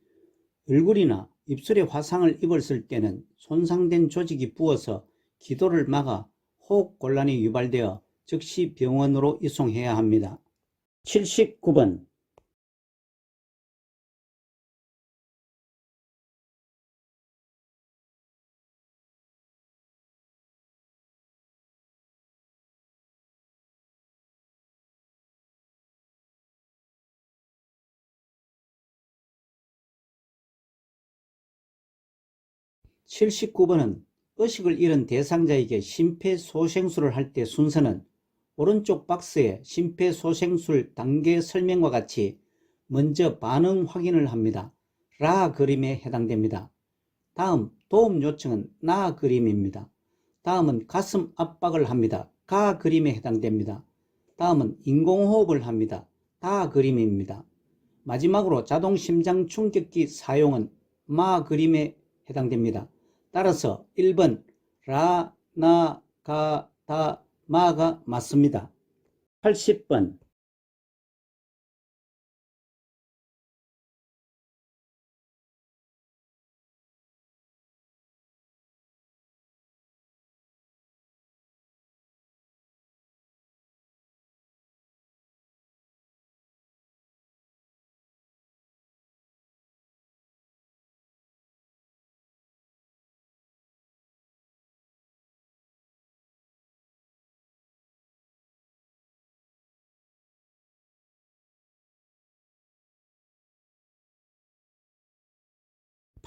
얼굴이나 입술에 화상을 입었을 때는 손상된 조직이 부어서 기도를 막아 호흡곤란이 유발되어 즉시 병원으로 이송해야 합니다. 79번 79번은 의식을 잃은 대상자에게 심폐소생술을 할 때 순서는 오른쪽 박스에 심폐소생술 단계 설명과 같이 먼저 반응 확인을 합니다. 라 그림에 해당됩니다. 다음 도움 요청은 나 그림입니다. 다음은 가슴 압박을 합니다. 가 그림에 해당됩니다. 다음은 인공호흡을 합니다. 다 그림입니다. 마지막으로 자동 심장 충격기 사용은 마 그림에 해당됩니다. 따라서 1번 라, 나, 가, 다, 마가 맞습니다. 80번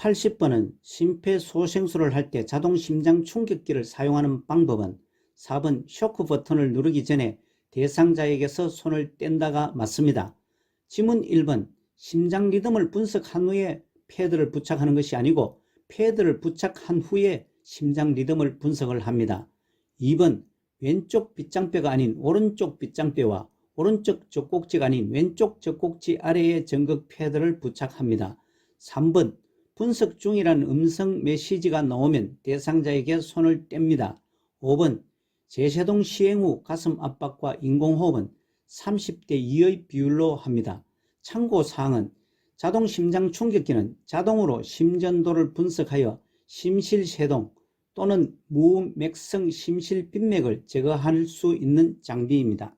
80번은 심폐소생술을 할 때 자동 심장 충격기를 사용하는 방법은 4번 쇼크 버튼을 누르기 전에 대상자에게서 손을 뗀다가 맞습니다. 지문 1번 심장 리듬을 분석한 후에 패드를 부착하는 것이 아니고 패드를 부착한 후에 심장 리듬을 분석을 합니다. 2번 왼쪽 빗장뼈가 아닌 오른쪽 빗장뼈와 오른쪽 젖꼭지가 아닌 왼쪽 젖꼭지 아래에 전극 패드를 부착합니다. 3번 분석 중이라는 음성 메시지가 나오면 대상자에게 손을 뗍니다. 5번 제세동 시행 후 가슴 압박과 인공호흡은 30대 2의 비율로 합니다. 참고사항은 자동 심장 충격기는 자동으로 심전도를 분석하여 심실세동 또는 무맥성 심실빈맥을 제거할 수 있는 장비입니다.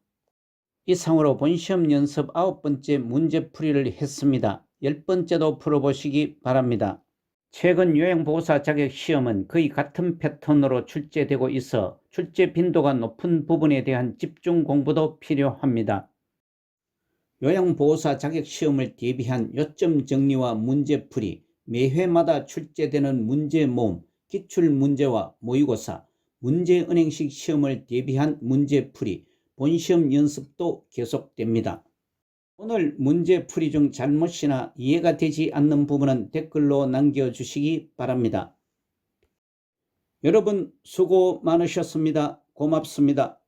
이상으로 본시험 연습 9번째 문제풀이를 했습니다. 10번째도 풀어보시기 바랍니다. 최근 요양보호사 자격시험은 거의 같은 패턴으로 출제되고 있어 출제 빈도가 높은 부분에 대한 집중 공부도 필요합니다. 요양보호사 자격시험을 대비한 요점 정리와 문제풀이, 매회마다 출제되는 문제 모음, 기출문제와 모의고사, 문제은행식 시험을 대비한 문제풀이, 본시험 연습도 계속됩니다. 오늘 문제풀이 중 잘못이나 이해가 되지 않는 부분은 댓글로 남겨주시기 바랍니다. 여러분 수고 많으셨습니다. 고맙습니다.